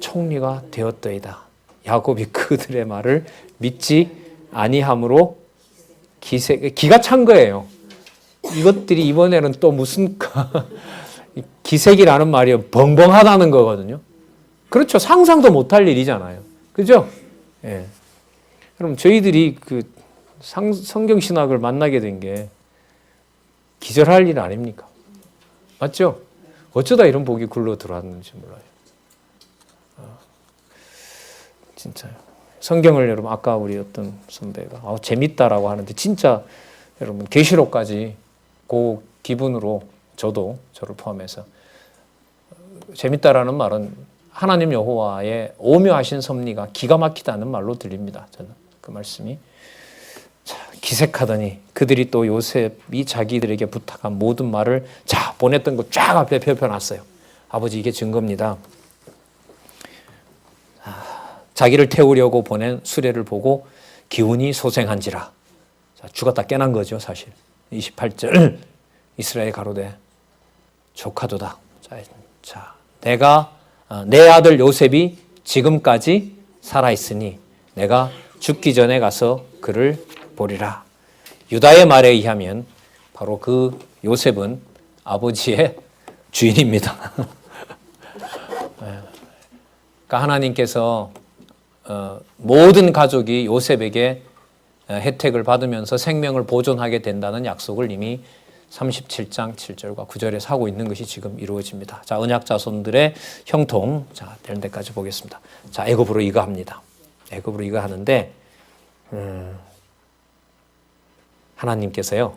총리가 되었더이다. 야곱이 그들의 말을 믿지 아니함으로 기가 찬 거예요. 이것들이 이번에는 또 무슨 기색이라는 말이 벙벙하다는 거거든요. 그렇죠. 상상도 못할 일이잖아요. 그죠? 예. 그럼 저희들이 그 성경 신학을 만나게 된 게 기절할 일 아닙니까? 맞죠? 어쩌다 이런 복이 굴러 들어왔는지 몰라요. 진짜요. 성경을 여러분 아까 우리 어떤 선배가 재밌다라고 하는데 진짜 여러분 계시록까지 그 기분으로 저를 포함해서 재밌다라는 말은 하나님 여호와의 오묘하신 섭리가 기가 막히다는 말로 들립니다. 저는 그 말씀이. 자, 기색하더니 그들이 또 요셉이 자기들에게 부탁한 모든 말을 보냈던 거 쫙 앞에 펴놨어요. 아버지 이게 증거입니다. 자기를 태우려고 보낸 수레를 보고 기운이 소생한지라. 자, 죽었다 깨난 거죠, 사실. 28절 이스라엘 가로되 조카도다. 자, 내 아들 요셉이 지금까지 살아있으니 내가 죽기 전에 가서 그를 보리라. 유다의 말에 의하면 바로 그 요셉은 아버지의 주인입니다. 그러니까 하나님께서 모든 가족이 요셉에게 혜택을 받으면서 생명을 보존하게 된다는 약속을 이미 37장 7절과 9절에서 하고 있는 것이 지금 이루어집니다. 자, 언약 자손들의 형통, 될 때까지 보겠습니다. 자, 애굽으로 이거합니다. 애굽으로 이거 하는데, 하나님께서요,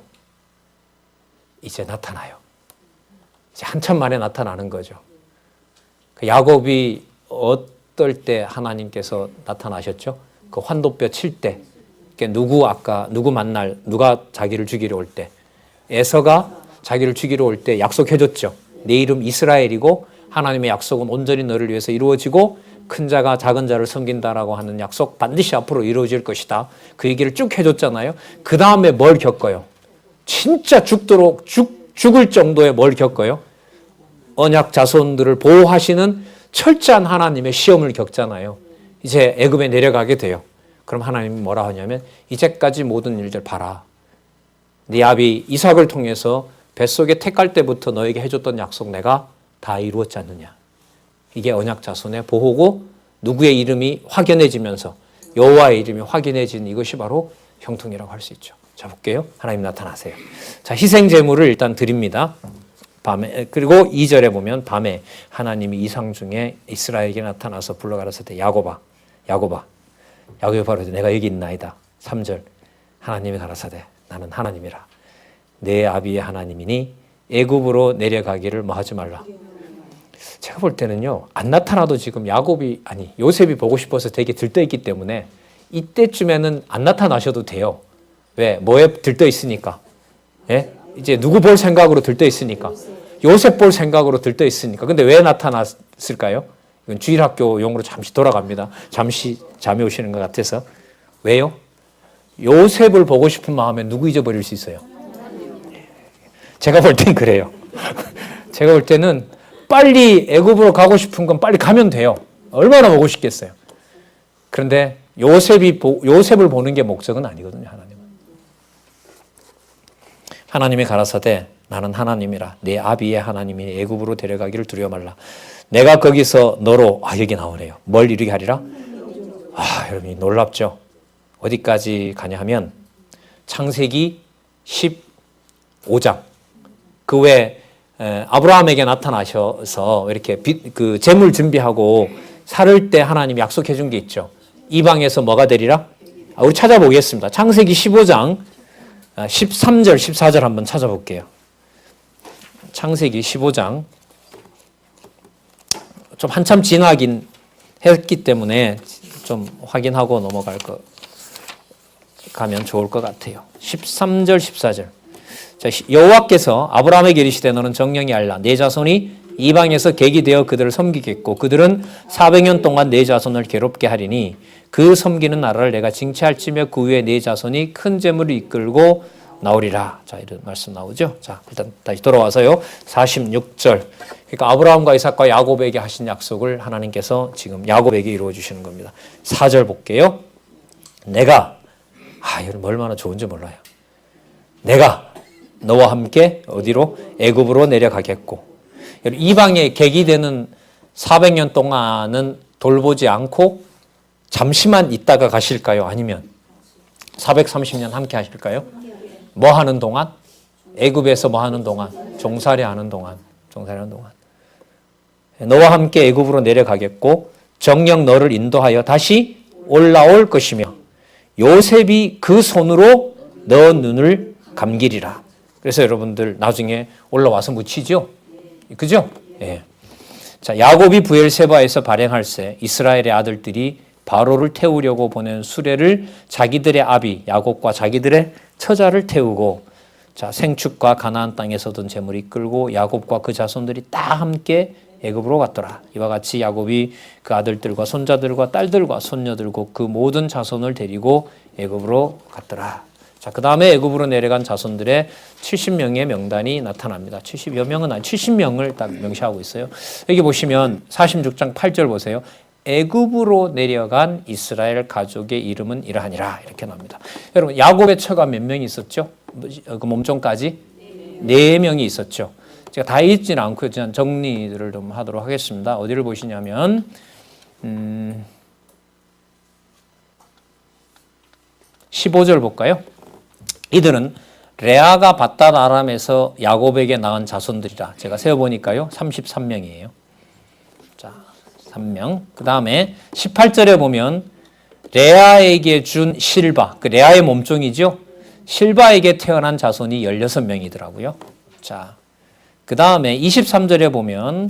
이제 나타나요. 이제 한참 만에 나타나는 거죠. 야곱이 떨 때 하나님께서 나타나셨죠. 그 환도뼈 칠 때, 누가 자기를 죽이러 올 때, 에서가 자기를 죽이러 올 때 약속해줬죠. 내 이름 이스라엘이고 하나님의 약속은 온전히 너를 위해서 이루어지고 큰 자가 작은 자를 섬긴다라고 하는 약속 반드시 앞으로 이루어질 것이다. 그 얘기를 쭉 해줬잖아요. 그 다음에 뭘 겪어요? 진짜 죽을 정도의 뭘 겪어요? 언약 자손들을 보호하시는 철저한 하나님의 시험을 겪잖아요. 이제 애굽에 내려가게 돼요. 그럼 하나님이 뭐라 하냐면 이제까지 모든 일들 봐라. 네 아비 이삭을 통해서 뱃속에 택할 때부터 너에게 해줬던 약속 내가 다 이루었지 않느냐. 이게 언약 자손의 보호고 누구의 이름이 확연해지면서 여호와의 이름이 확연해진 이것이 바로 형통이라고 할 수 있죠. 자, 볼게요. 하나님 나타나세요. 자, 희생 제물을 일단 드립니다. 밤에, 그리고 2절에 보면 밤에 하나님이 이상 중에 이스라엘에게 나타나서 불러가라사대 야곱아 야곱이 바로 내가 여기 있나이다. 3절 하나님이 가라사대 나는 하나님이라 내 아비의 하나님이니 애굽으로 내려가기를 뭐 하지 말라. 제가 볼 때는요, 안 나타나도 지금 요셉이 보고 싶어서 되게 들떠있기 때문에 이때쯤에는 안 나타나셔도 돼요. 왜? 뭐에 들떠있으니까. 예? 이제 누구 볼 생각으로 들떠있으니까. 요셉 볼 생각으로 들떠있으니까. 근데 왜 나타났을까요? 이건 주일학교 용어로 잠시 돌아갑니다. 잠시 잠이 오시는 것 같아서. 왜요? 요셉을 보고 싶은 마음에 누구 잊어버릴 수 있어요? 제가 볼 땐 그래요. 제가 볼 때는 빨리 애굽으로 가고 싶은 건 빨리 가면 돼요. 얼마나 보고 싶겠어요. 그런데 요셉을 보는 게 목적은 아니거든요. 하나님이 가라사대 나는 하나님이라 내 아비의 하나님이 애굽으로 데려가기를 두려워 말라. 내가 거기서 너로 여기 나오네요. 뭘 이루게 하리라? 여러분 놀랍죠. 어디까지 가냐 하면 창세기 15장 그 외에 아브라함에게 나타나셔서 이렇게 그 재물 준비하고 살을 때 하나님이 약속해 준 게 있죠. 이방에서 뭐가 되리라? 우리 찾아보겠습니다. 창세기 15장 13절 14절 한번 찾아볼게요. 창세기 15장 좀 한참 지나긴 했기 때문에 좀 확인하고 가면 좋을 것 같아요. 13절 14절 여호와께서 아브라함에게 이르시되 너는 정령이 알라 내 자손이 이방에서 객이 되어 그들을 섬기겠고 그들은 400년 동안 내 자손을 괴롭게 하리니 그 섬기는 나라를 내가 징치할지며 그 후에 내 자손이 큰 재물을 이끌고 나오리라. 자, 이런 말씀 나오죠. 자, 일단 다시 돌아와서요. 46절. 그러니까 아브라함과 이삭과 야곱에게 하신 약속을 하나님께서 지금 야곱에게 이루어 주시는 겁니다. 4절 볼게요. 내가 여러분 얼마나 좋은지 몰라요. 내가 너와 함께 어디로? 애굽으로 내려가겠고 이방에 객이 되는 400년 동안은 돌보지 않고 잠시만 있다가 가실까요? 아니면 430년 함께 하실까요? 뭐 하는 동안? 애굽에서 뭐 하는 동안? 종살이 하는 동안. 너와 함께 애굽으로 내려가겠고 정녕 너를 인도하여 다시 올라올 것이며 요셉이 그 손으로 너 눈을 감기리라. 그래서 여러분들 나중에 올라와서 묻히죠? 그죠? 예. 자, 야곱이 부엘세바에서 발행할세 이스라엘의 아들들이 바로를 태우려고 보낸 수레를 자기들의 아비 야곱과 자기들의 처자를 태우고 자, 생축과 가나안 땅에서 얻은 재물을 이끌고 야곱과 그 자손들이 다 함께 애굽으로 갔더라. 이와 같이 야곱이 그 아들들과 손자들과 딸들과 손녀들과 그 모든 자손을 데리고 애굽으로 갔더라. 자, 그 다음에 애굽으로 내려간 자손들의 70명의 명단이 나타납니다. 70여 명은 아니 70명을 딱 명시하고 있어요. 여기 보시면 46장 8절 보세요. 애굽으로 내려간 이스라엘 가족의 이름은 이러하니라 이렇게 나옵니다. 여러분 야곱의 처가 몇 명이 있었죠? 그 몸종까지 4명이 있었죠. 제가 다 읽지는 않고 정리를 좀 하도록 하겠습니다. 어디를 보시냐면 15절 볼까요? 이들은 레아가 밧닷 아람에서 야곱에게 낳은 자손들이라. 제가 세어보니까요 33명이에요. 자, 3명. 그 다음에 18절에 보면 레아에게 준 실바, 그 레아의 몸종이죠. 실바에게 태어난 자손이 16명이더라고요. 자, 그 다음에 23절에 보면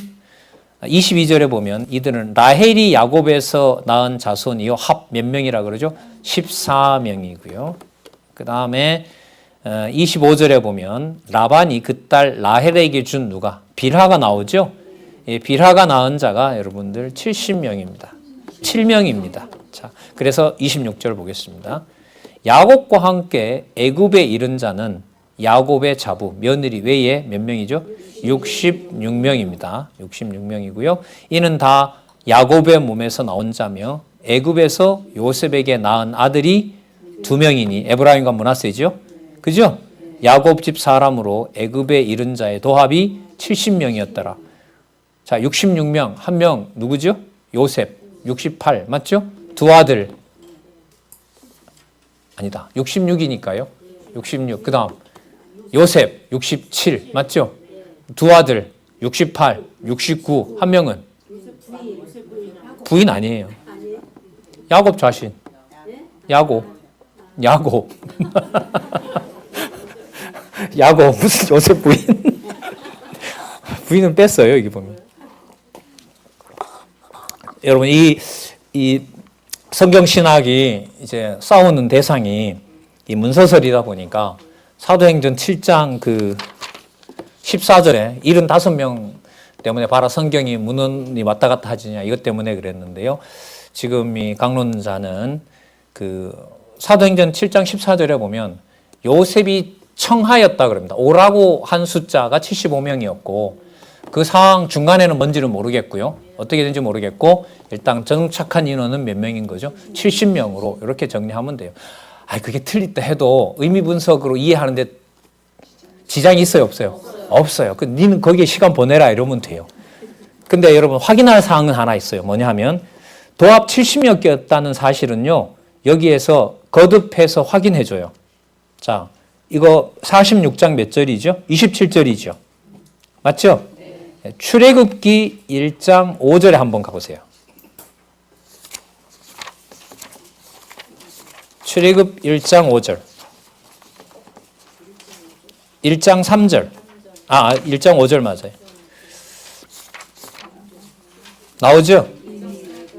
22절에 보면 이들은 라헬이 야곱에서 낳은 자손이요. 합 몇 명이라 그러죠? 14명이고요. 그 다음에 25절에 보면 라반이 그 딸 라헬에게 준 누가? 빌하가 나오죠? 예, 빌하가 낳은 자가 여러분들 70명입니다. 7명입니다. 자, 그래서 26절 보겠습니다. 야곱과 함께 애굽에 이른 자는 야곱의 자부, 며느리 외에 몇 명이죠? 66명입니다. 66명이고요. 이는 다 야곱의 몸에서 나온 자며 애굽에서 요셉에게 낳은 아들이 2명이니 에브라임과 므낫세죠. 그죠? 야곱 집 사람으로 애굽에 이른 자의 도합이 70명이었더라. 자, 66명, 한 명 누구죠? 요셉, 68, 맞죠? 두 아들. 아니다. 66이니까요. 66. 그 다음 요셉, 67, 맞죠? 두 아들, 68, 69. 한 명은? 부인 아니에요. 야곱 자신. 야곱. 야곱. 야곱. 무슨 요셉 부인? 부인은 뺐어요, 여기 보면. 여러분, 이 성경 신학이 이제 싸우는 대상이 이 문서설이다 보니까 사도행전 7장 그 14절에 75명 때문에 봐라 성경이 문헌이 왔다 갔다 하지냐 이것 때문에 그랬는데요. 지금 이 강론자는 그 사도행전 7장 14절에 보면 요셉이 청하였다 그럽니다. 오라고 한 숫자가 75명이었고 그 상황 중간에는 뭔지는 모르겠고요. 어떻게 된지 모르겠고 일단 정착한 인원은 몇 명인 거죠? 70명으로 이렇게 정리하면 돼요. 그게 틀리다 해도 의미 분석으로 이해하는데 지장이 있어요, 없어요? 없어요. 니는 거기에 시간 보내라 이러면 돼요. 근데 여러분 확인할 사항은 하나 있어요. 뭐냐 하면 도합 70명이었다는 사실은요. 여기에서 거듭해서 확인해 줘요. 자, 이거 46장 몇 절이죠? 27절이죠. 맞죠? 출애굽기 1장 5절에 한번 가보세요. 출애굽 1장 5절. 1장 3절. 1장 5절 맞아요. 나오죠?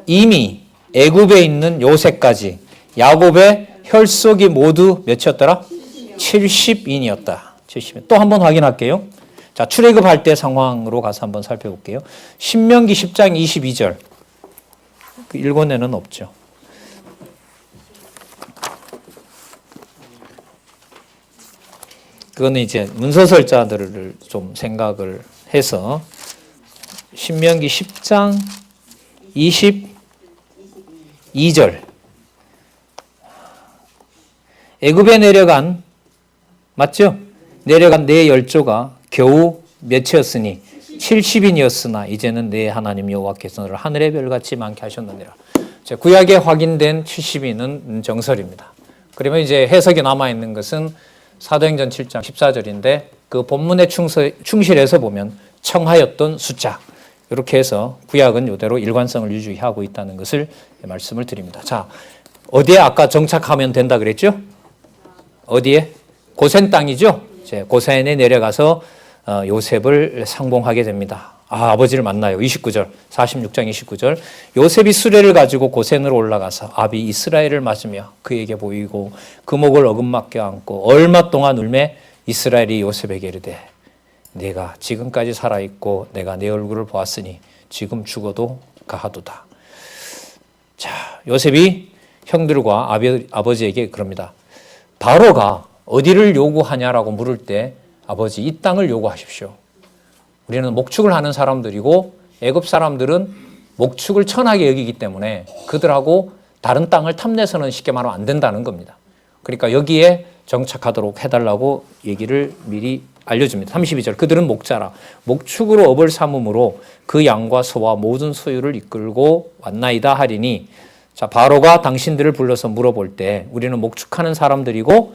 이미 애굽에 있는 요새까지 야곱의 혈속이 모두 몇이었더라? 70인이었다. 70인. 또 한번 확인할게요. 자, 출애굽할 때 상황으로 가서 한번 살펴볼게요. 신명기 10장 22절. 그 일본에는 없죠. 그거는 이제 문서설자들을 좀 생각을 해서 신명기 10장 22절. 애굽에 내려간 맞죠? 내려간 네 열조가 겨우 몇이었으니 70인이었으나 이제는 내 하나님 여호와께서 너를 하늘의 별같이 많게 하셨느니라. 구약에 확인된 70인은 정설입니다. 그러면 이제 해석이 남아있는 것은 사도행전 7장 14절인데 그 본문에 충실해서 보면 청하였던 숫자. 이렇게 해서 구약은 이대로 일관성을 유지하고 있다는 것을 말씀을 드립니다. 자, 어디에 아까 정착하면 된다 그랬죠? 어디에? 고센 땅이죠? 이제 고센에 내려가서 요셉을 상봉하게 됩니다. 아버지를 만나요. 29절, 46장 29절. 요셉이 수레를 가지고 고센으로 올라가서 아비 이스라엘을 맞으며 그에게 보이고 그 목을 어긋맞게 안고 얼마 동안 울매 이스라엘이 요셉에게 이르되 내가 지금까지 살아있고 내가 내 얼굴을 보았으니 지금 죽어도 가하도다. 자, 요셉이 형들과 아버지에게 그럽니다. 바로가 어디를 요구하냐라고 물을 때 아버지 이 땅을 요구하십시오. 우리는 목축을 하는 사람들이고 애굽 사람들은 목축을 천하게 여기기 때문에 그들하고 다른 땅을 탐내서는 쉽게 말하면 안 된다는 겁니다. 그러니까 여기에 정착하도록 해달라고 얘기를 미리 알려줍니다. 32절 그들은 목자라 목축으로 업을 삼음으로 그 양과 소와 모든 소유를 이끌고 왔나이다 하리니 자 바로가 당신들을 불러서 물어볼 때 우리는 목축하는 사람들이고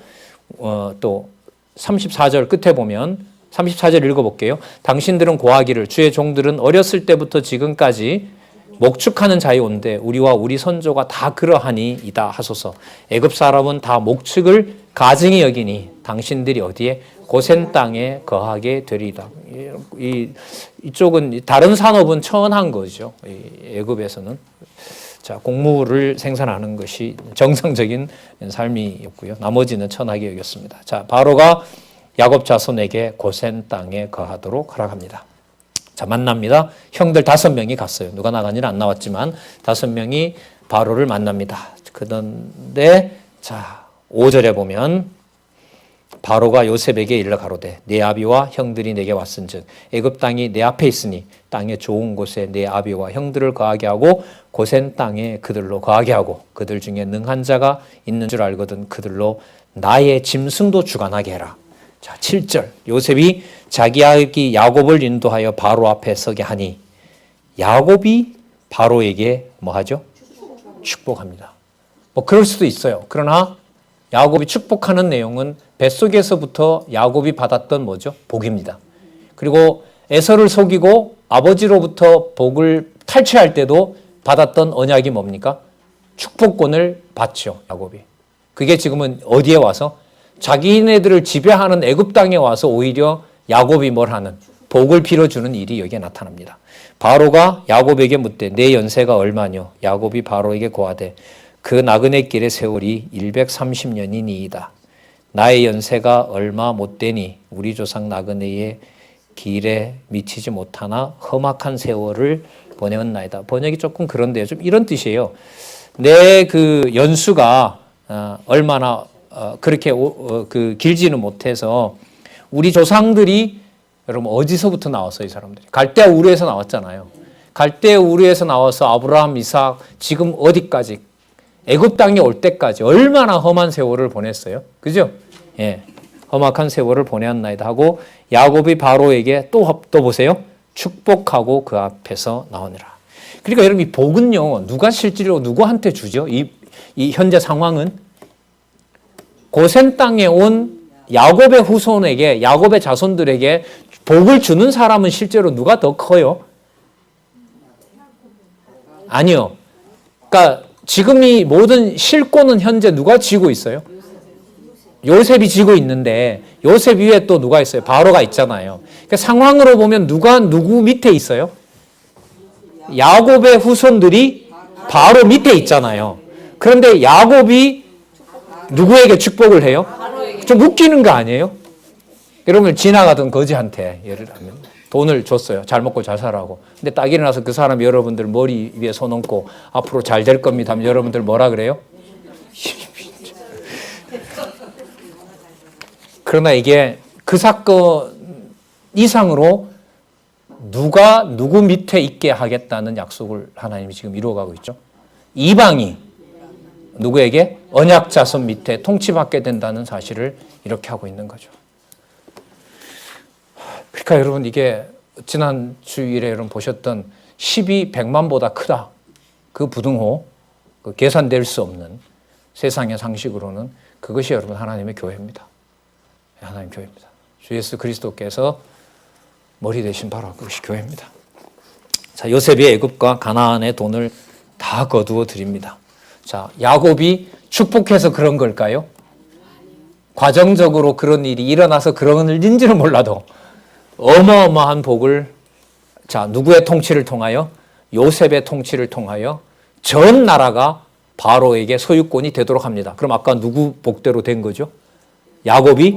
또 34절 끝에 보면 34절 읽어볼게요. 당신들은 고하기를 주의 종들은 어렸을 때부터 지금까지 목축하는 자이온데 우리와 우리 선조가 다 그러하니이다 하소서. 애굽 사람은 다 목축을 가증히 여기니 당신들이 어디에 고센 땅에 거하게 되리이다. 이쪽은 다른 산업은 천한 거죠. 애굽에서는. 자, 곡물을 생산하는 것이 정상적인 삶이었고요. 나머지는 천하게 여겼습니다. 자, 바로가 야곱 자손에게 고센 땅에 거하도록 허락합니다. 자, 만납니다. 형들 5명이 갔어요. 누가 나간지는 안 나왔지만 5명이 바로를 만납니다. 그런데 자, 5절에 보면 바로가 요셉에게 일러 가로되 내 아비와 형들이 내게 왔은즉 애굽 땅이 내 앞에 있으니 땅의 좋은 곳에 내 아비와 형들을 거하게 하고 고센 땅에 그들로 거하게 하고 그들 중에 능한 자가 있는 줄 알거든 그들로 나의 짐승도 주관하게 해라. 자, 7절 요셉이 자기 아기 야곱을 인도하여 바로 앞에 서게 하니 야곱이 바로에게 뭐 하죠? 축복합니다. 뭐 그럴 수도 있어요. 그러나 야곱이 축복하는 내용은 뱃속에서부터 야곱이 받았던 뭐죠? 복입니다. 그리고 에서를 속이고 아버지로부터 복을 탈취할 때도 받았던 언약이 뭡니까? 축복권을 받죠, 야곱이. 그게 지금은 어디에 와서? 자기네들을 지배하는 애굽 땅에 와서 오히려 야곱이 뭘 하는? 복을 빌어주는 일이 여기에 나타납니다. 바로가 야곱에게 묻되 내 연세가 얼마뇨? 야곱이 바로에게 고하되 그 나그네 길의 세월이 130년이니이다. 나의 연세가 얼마 못 되니 우리 조상 나그네의 길에 미치지 못하나 험악한 세월을 보내었나이다. 번역이 조금 그런데요. 좀 이런 뜻이에요. 내 그 연수가 얼마나 그렇게 길지는 못해서 우리 조상들이 여러분 어디서부터 나왔어요, 이 사람들이? 갈대아 우르에서 나왔잖아요. 갈대아 우르에서 나와서 아브라함, 이삭 지금 어디까지? 애굽 땅에 올 때까지 얼마나 험한 세월을 보냈어요. 그죠? 예. 험악한 세월을 보내었나이다 하고 야곱이 바로에게 또 보세요. 축복하고 그 앞에서 나오니라. 그러니까 여러분 이 복은요. 누가 실제로 누구한테 주죠? 이 현재 상황은 고센 땅에 온 야곱의 후손에게 야곱의 자손들에게 복을 주는 사람은 실제로 누가 더 커요? 아니요. 그러니까 지금 이 모든 실권은 현재 누가 쥐고 있어요? 요셉이 쥐고 있는데 요셉 위에 또 누가 있어요? 바로가 있잖아요. 그러니까 상황으로 보면 누가 누구 밑에 있어요? 야곱의 후손들이 바로 밑에 있잖아요. 그런데 야곱이 누구에게 축복을 해요? 좀 웃기는 거 아니에요? 여러분 지나가던 거지한테 예를 들면 돈을 줬어요. 잘 먹고 잘 살라고. 근데 딱 일어나서 그 사람이 여러분들 머리 위에 손 얹고 앞으로 잘 될 겁니다 하면 여러분들 뭐라 그래요? 그러나 이게 그 사건 이상으로 누가 누구 밑에 있게 하겠다는 약속을 하나님이 지금 이루어가고 있죠. 이방이 누구에게? 언약 자손 밑에 통치받게 된다는 사실을 이렇게 하고 있는 거죠. 그러니까 여러분 이게 지난 주일에 여러분 보셨던 10이 100만보다 크다. 그 부등호, 그 계산될 수 없는 세상의 상식으로는 그것이 여러분 하나님의 교회입니다. 하나님 교회입니다. 주 예수 그리스도께서 머리 되신 바로 그것이 교회입니다. 자, 요셉이 애굽과 가나안의 돈을 다 거두어 드립니다. 자, 야곱이 축복해서 그런 걸까요? 과정적으로 그런 일이 일어나서 그런 일인지는 몰라도 어마어마한 복을 자, 누구의 통치를 통하여? 요셉의 통치를 통하여 전 나라가 바로에게 소유권이 되도록 합니다. 그럼 아까 누구 복대로 된 거죠? 야곱이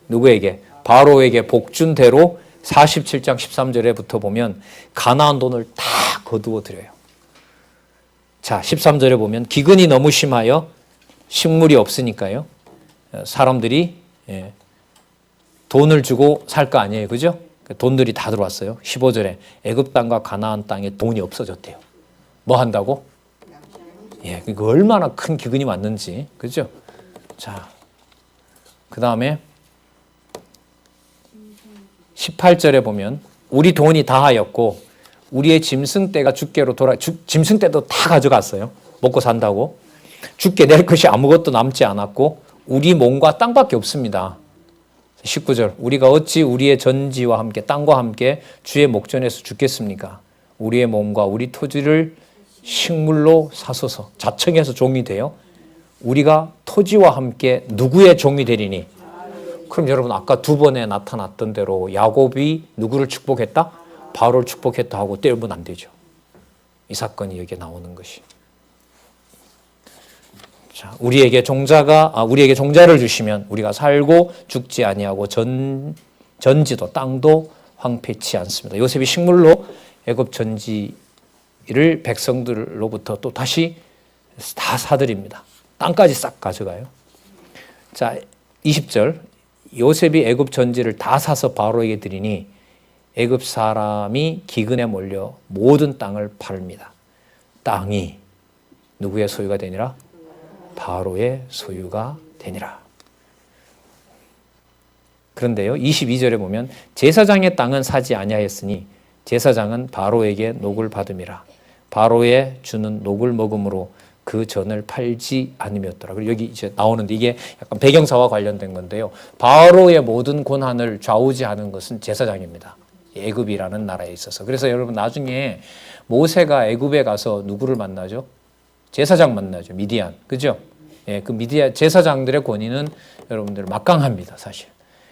누구에게? 바로에게 복 준 대로 47장 13절에부터 보면 가나안 돈을 다 거두어 드려요. 자, 13절에 보면 기근이 너무 심하여 식물이 없으니까요. 사람들이 돈을 주고 살 거 아니에요. 그죠? 돈들이 다 들어왔어요. 15절에 애굽 땅과 가나안 땅에 돈이 없어졌대요. 뭐 한다고? 예, 그 얼마나 큰 기근이 왔는지. 그죠? 자, 그 다음에 18절에 보면 우리 돈이 다하였고 우리의 짐승떼가 주께로 짐승떼도 다 가져갔어요. 먹고 산다고. 주께 낼 것이 아무것도 남지 않았고 우리 몸과 땅밖에 없습니다. 19절 우리가 어찌 우리의 전지와 함께 땅과 함께 주의 목전에서 죽겠습니까? 우리의 몸과 우리 토지를 식물로 사소서. 자청해서 종이 돼요. 우리가 토지와 함께 누구의 종이 되리니? 그럼 여러분 아까 두 번에 나타났던 대로 야곱이 누구를 축복했다? 바로를 축복했다 하고 떼우면 안 되죠. 이 사건이 여기에 나오는 것이. 자, 우리에게 종자를 주시면 우리가 살고 죽지 아니하고 전지도 땅도 황폐치 않습니다. 요셉이 식물로 애굽 전지를 백성들로부터 또 다시 다 사들입니다. 땅까지 싹 가져가요. 자, 20절. 요셉이 애굽 전지를 다 사서 바로에게 드리니 애굽 사람이 기근에 몰려 모든 땅을 팔습니다. 땅이 누구의 소유가 되니라? 바로의 소유가 되니라. 그런데요, 22절에 보면 제사장의 땅은 사지 아니하였으니 제사장은 바로에게 녹을 받음이라. 바로에 주는 녹을 먹음으로 그 전을 팔지 않음이었더라. 그리고 여기 이제 나오는데 이게 약간 배경사와 관련된 건데요. 바로의 모든 권한을 좌우지하는 것은 제사장입니다. 애굽이라는 나라에 있어서. 그래서 여러분 나중에 모세가 애굽에 가서 누구를 만나죠? 제사장 만나죠. 미디안. 그죠? 예, 그 미디안 제사장들의 권위는 여러분들 막강합니다, 사실.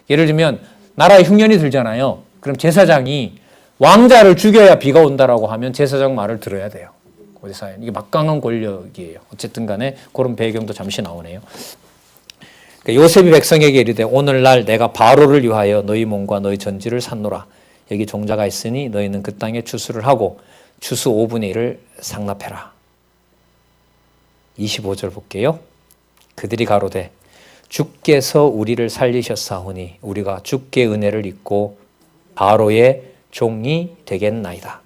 예를 들면 나라에 흉년이 들잖아요. 그럼 제사장이 왕자를 죽여야 비가 온다라고 하면 제사장 말을 들어야 돼요. 이게 막강한 권력이에요. 어쨌든 간에 그런 배경도 잠시 나오네요. 그러니까 요셉이 백성에게 이르되 오늘날 내가 바로를 위하여 너희 몸과 너희 전지를 샀노라. 여기 종자가 있으니 너희는 그 땅에 추수를 하고 추수 5분의 1을 상납해라. 25절 볼게요. 그들이 가로되 주께서 우리를 살리셨사오니 우리가 주께 은혜를 입고 바로의 종이 되겠나이다.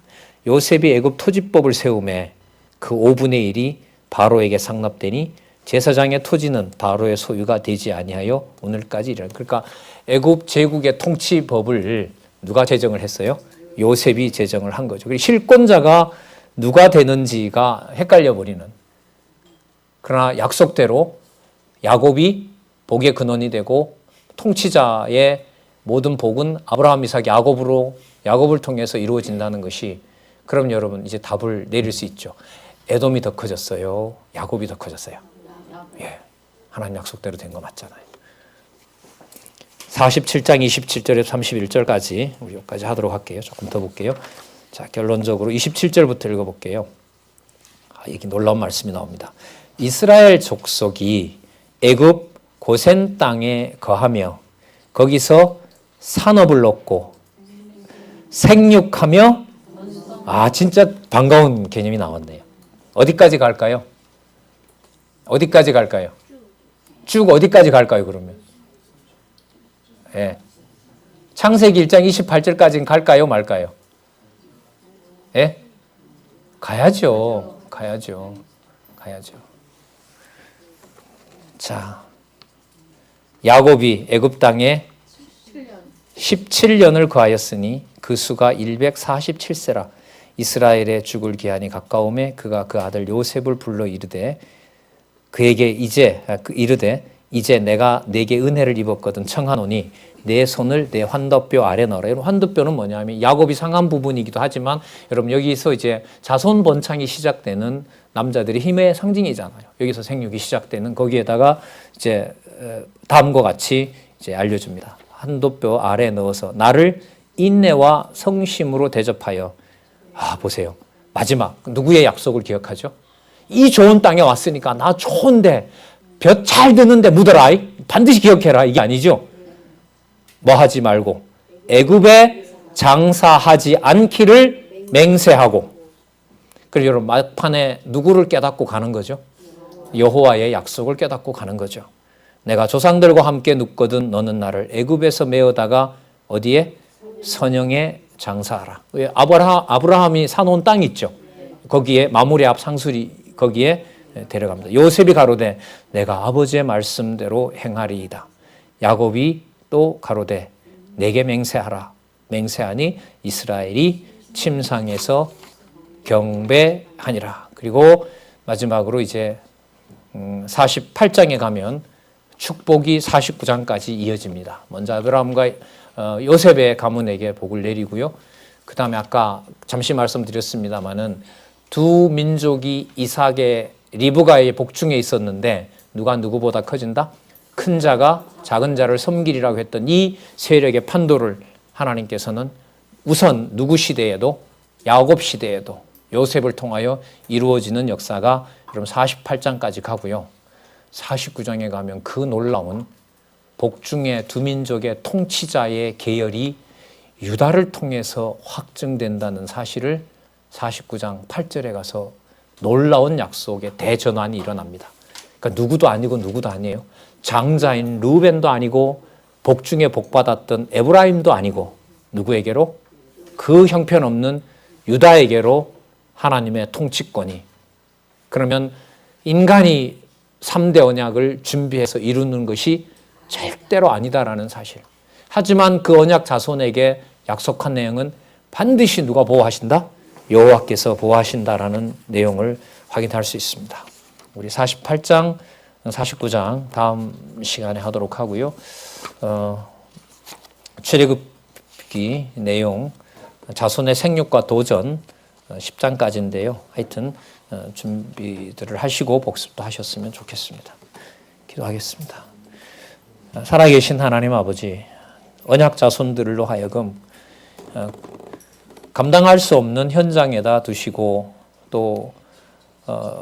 요셉이 애굽 토지법을 세우매 그 5분의 1이 바로에게 상납되니 제사장의 토지는 바로의 소유가 되지 아니하여 오늘까지 이르라. 그러니까 애굽 제국의 통치법을 누가 제정을 했어요? 요셉이 제정을 한 거죠. 그리고 실권자가 누가 되는지가 헷갈려 버리는. 그러나 약속대로 야곱이 복의 근원이 되고 통치자의 모든 복은 아브라함, 이삭, 야곱을 통해서 이루어진다는 것이, 그럼 여러분 이제 답을 내릴 수 있죠. 에돔이 더 커졌어요? 야곱이 더 커졌어요? 예, 하나님 약속대로 된 거 맞잖아요. 47장 27절에서 31절까지 우리 여기까지 하도록 할게요. 조금 더 볼게요. 자, 결론적으로 27절부터 읽어볼게요. 여기 놀라운 말씀이 나옵니다. 이스라엘 족속이 애굽 고센 땅에 거하며 거기서 산업을 얻고 생육하며, 진짜 반가운 개념이 나왔네요. 어디까지 갈까요? 어디까지 갈까요? 쭉 어디까지 갈까요, 그러면? 예. 창세기 1장 28절까지는 갈까요, 말까요? 예? 가야죠. 자, 야곱이 애굽 땅에 17년을 거하였으니 그 수가 147세라. 이스라엘의 죽을 기한이 가까움에 그가 그 아들 요셉을 불러 이르되 그에게 이제 내가 네게 은혜를 입었거든 청하노니 내 손을 내 환도뼈 아래 넣어라. 여러분, 환도뼈는 뭐냐면 야곱이 상한 부분이기도 하지만 여러분 여기서 이제 자손 번창이 시작되는 남자들의 힘의 상징이잖아요. 여기서 생육이 시작되는, 거기에다가 이제 다음과 같이 이제 알려줍니다. 환도뼈 아래 넣어서 나를 인내와 성심으로 대접하여. 보세요. 마지막 누구의 약속을 기억하죠? 이 좋은 땅에 왔으니까 나 좋은데 볕 잘 드는데 묻어라. 반드시 기억해라. 이게 아니죠. 뭐 하지 말고 애굽에 장사하지 않기를 맹세하고. 그리고 여러분 막판에 누구를 깨닫고 가는 거죠? 여호와의 약속을 깨닫고 가는 거죠. 내가 조상들과 함께 눕거든 너는 나를 애굽에서 메어다가 어디에? 선영에 장사하라. 아브라함이 사놓은 땅 있죠. 거기에 마므레 앞 상수리 거기에 데려갑니다. 요셉이 가로되 내가 아버지의 말씀대로 행하리이다. 야곱이 또 가로되 내게 맹세하라. 맹세하니 이스라엘이 침상에서 경배하니라. 그리고 마지막으로 이제 48장에 가면 축복이 49장까지 이어집니다. 먼저 아브라함과 요셉의 가문에게 복을 내리고요. 그 다음에 아까 잠시 말씀드렸습니다마는 두 민족이 이삭의 리브가의 복중에 있었는데 누가 누구보다 커진다? 큰 자가 작은 자를 섬기리라고 했던 이 세력의 판도를 하나님께서는 우선 누구 시대에도, 야곱 시대에도 요셉을 통하여 이루어지는 역사가 여러분 48장까지 가고요. 49장에 가면 그 놀라운 복중의 두 민족의 통치자의 계열이 유다를 통해서 확증된다는 사실을 49장 8절에 가서 놀라운 약속의 대전환이 일어납니다. 그러니까 누구도 아니고 누구도 아니에요. 장자인 루벤도 아니고 복중에 복받았던 에브라임도 아니고 누구에게로? 그 형편없는 유다에게로 하나님의 통치권이. 그러면 인간이 3대 언약을 준비해서 이루는 것이 절대로 아니다라는 사실. 하지만 그 언약 자손에게 약속한 내용은 반드시 누가 보호하신다? 여호와께서 보호하신다라는 내용을 확인할 수 있습니다. 우리 48장, 49장 다음 시간에 하도록 하고요. 출애굽기 내용, 자손의 생육과 도전 10장까지인데요. 하여튼 준비들을 하시고 복습도 하셨으면 좋겠습니다. 기도하겠습니다. 살아계신 하나님 아버지, 언약 자손들로 하여금 감당할 수 없는 현장에다 두시고 또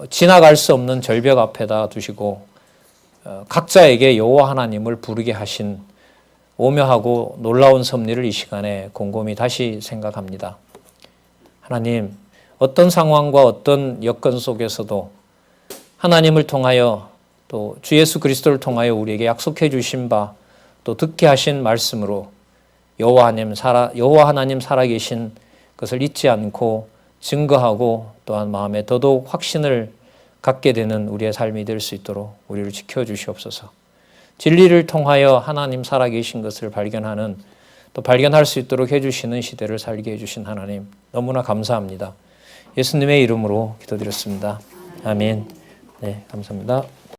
지나갈 수 없는 절벽 앞에다 두시고 각자에게 여호와 하나님을 부르게 하신 오묘하고 놀라운 섭리를 이 시간에 곰곰이 다시 생각합니다. 하나님, 어떤 상황과 어떤 여건 속에서도 하나님을 통하여 또 주 예수 그리스도를 통하여 우리에게 약속해 주신 바 또 듣게 하신 말씀으로 여호와 하나님 살아계신 것을 잊지 않고 증거하고 또한 마음에 더더욱 확신을 갖게 되는 우리의 삶이 될 수 있도록 우리를 지켜주시옵소서. 진리를 통하여 하나님 살아계신 것을 발견하는 또 발견할 수 있도록 해주시는 시대를 살게 해주신 하나님 너무나 감사합니다. 예수님의 이름으로 기도드렸습니다. 아멘. 네, 감사합니다.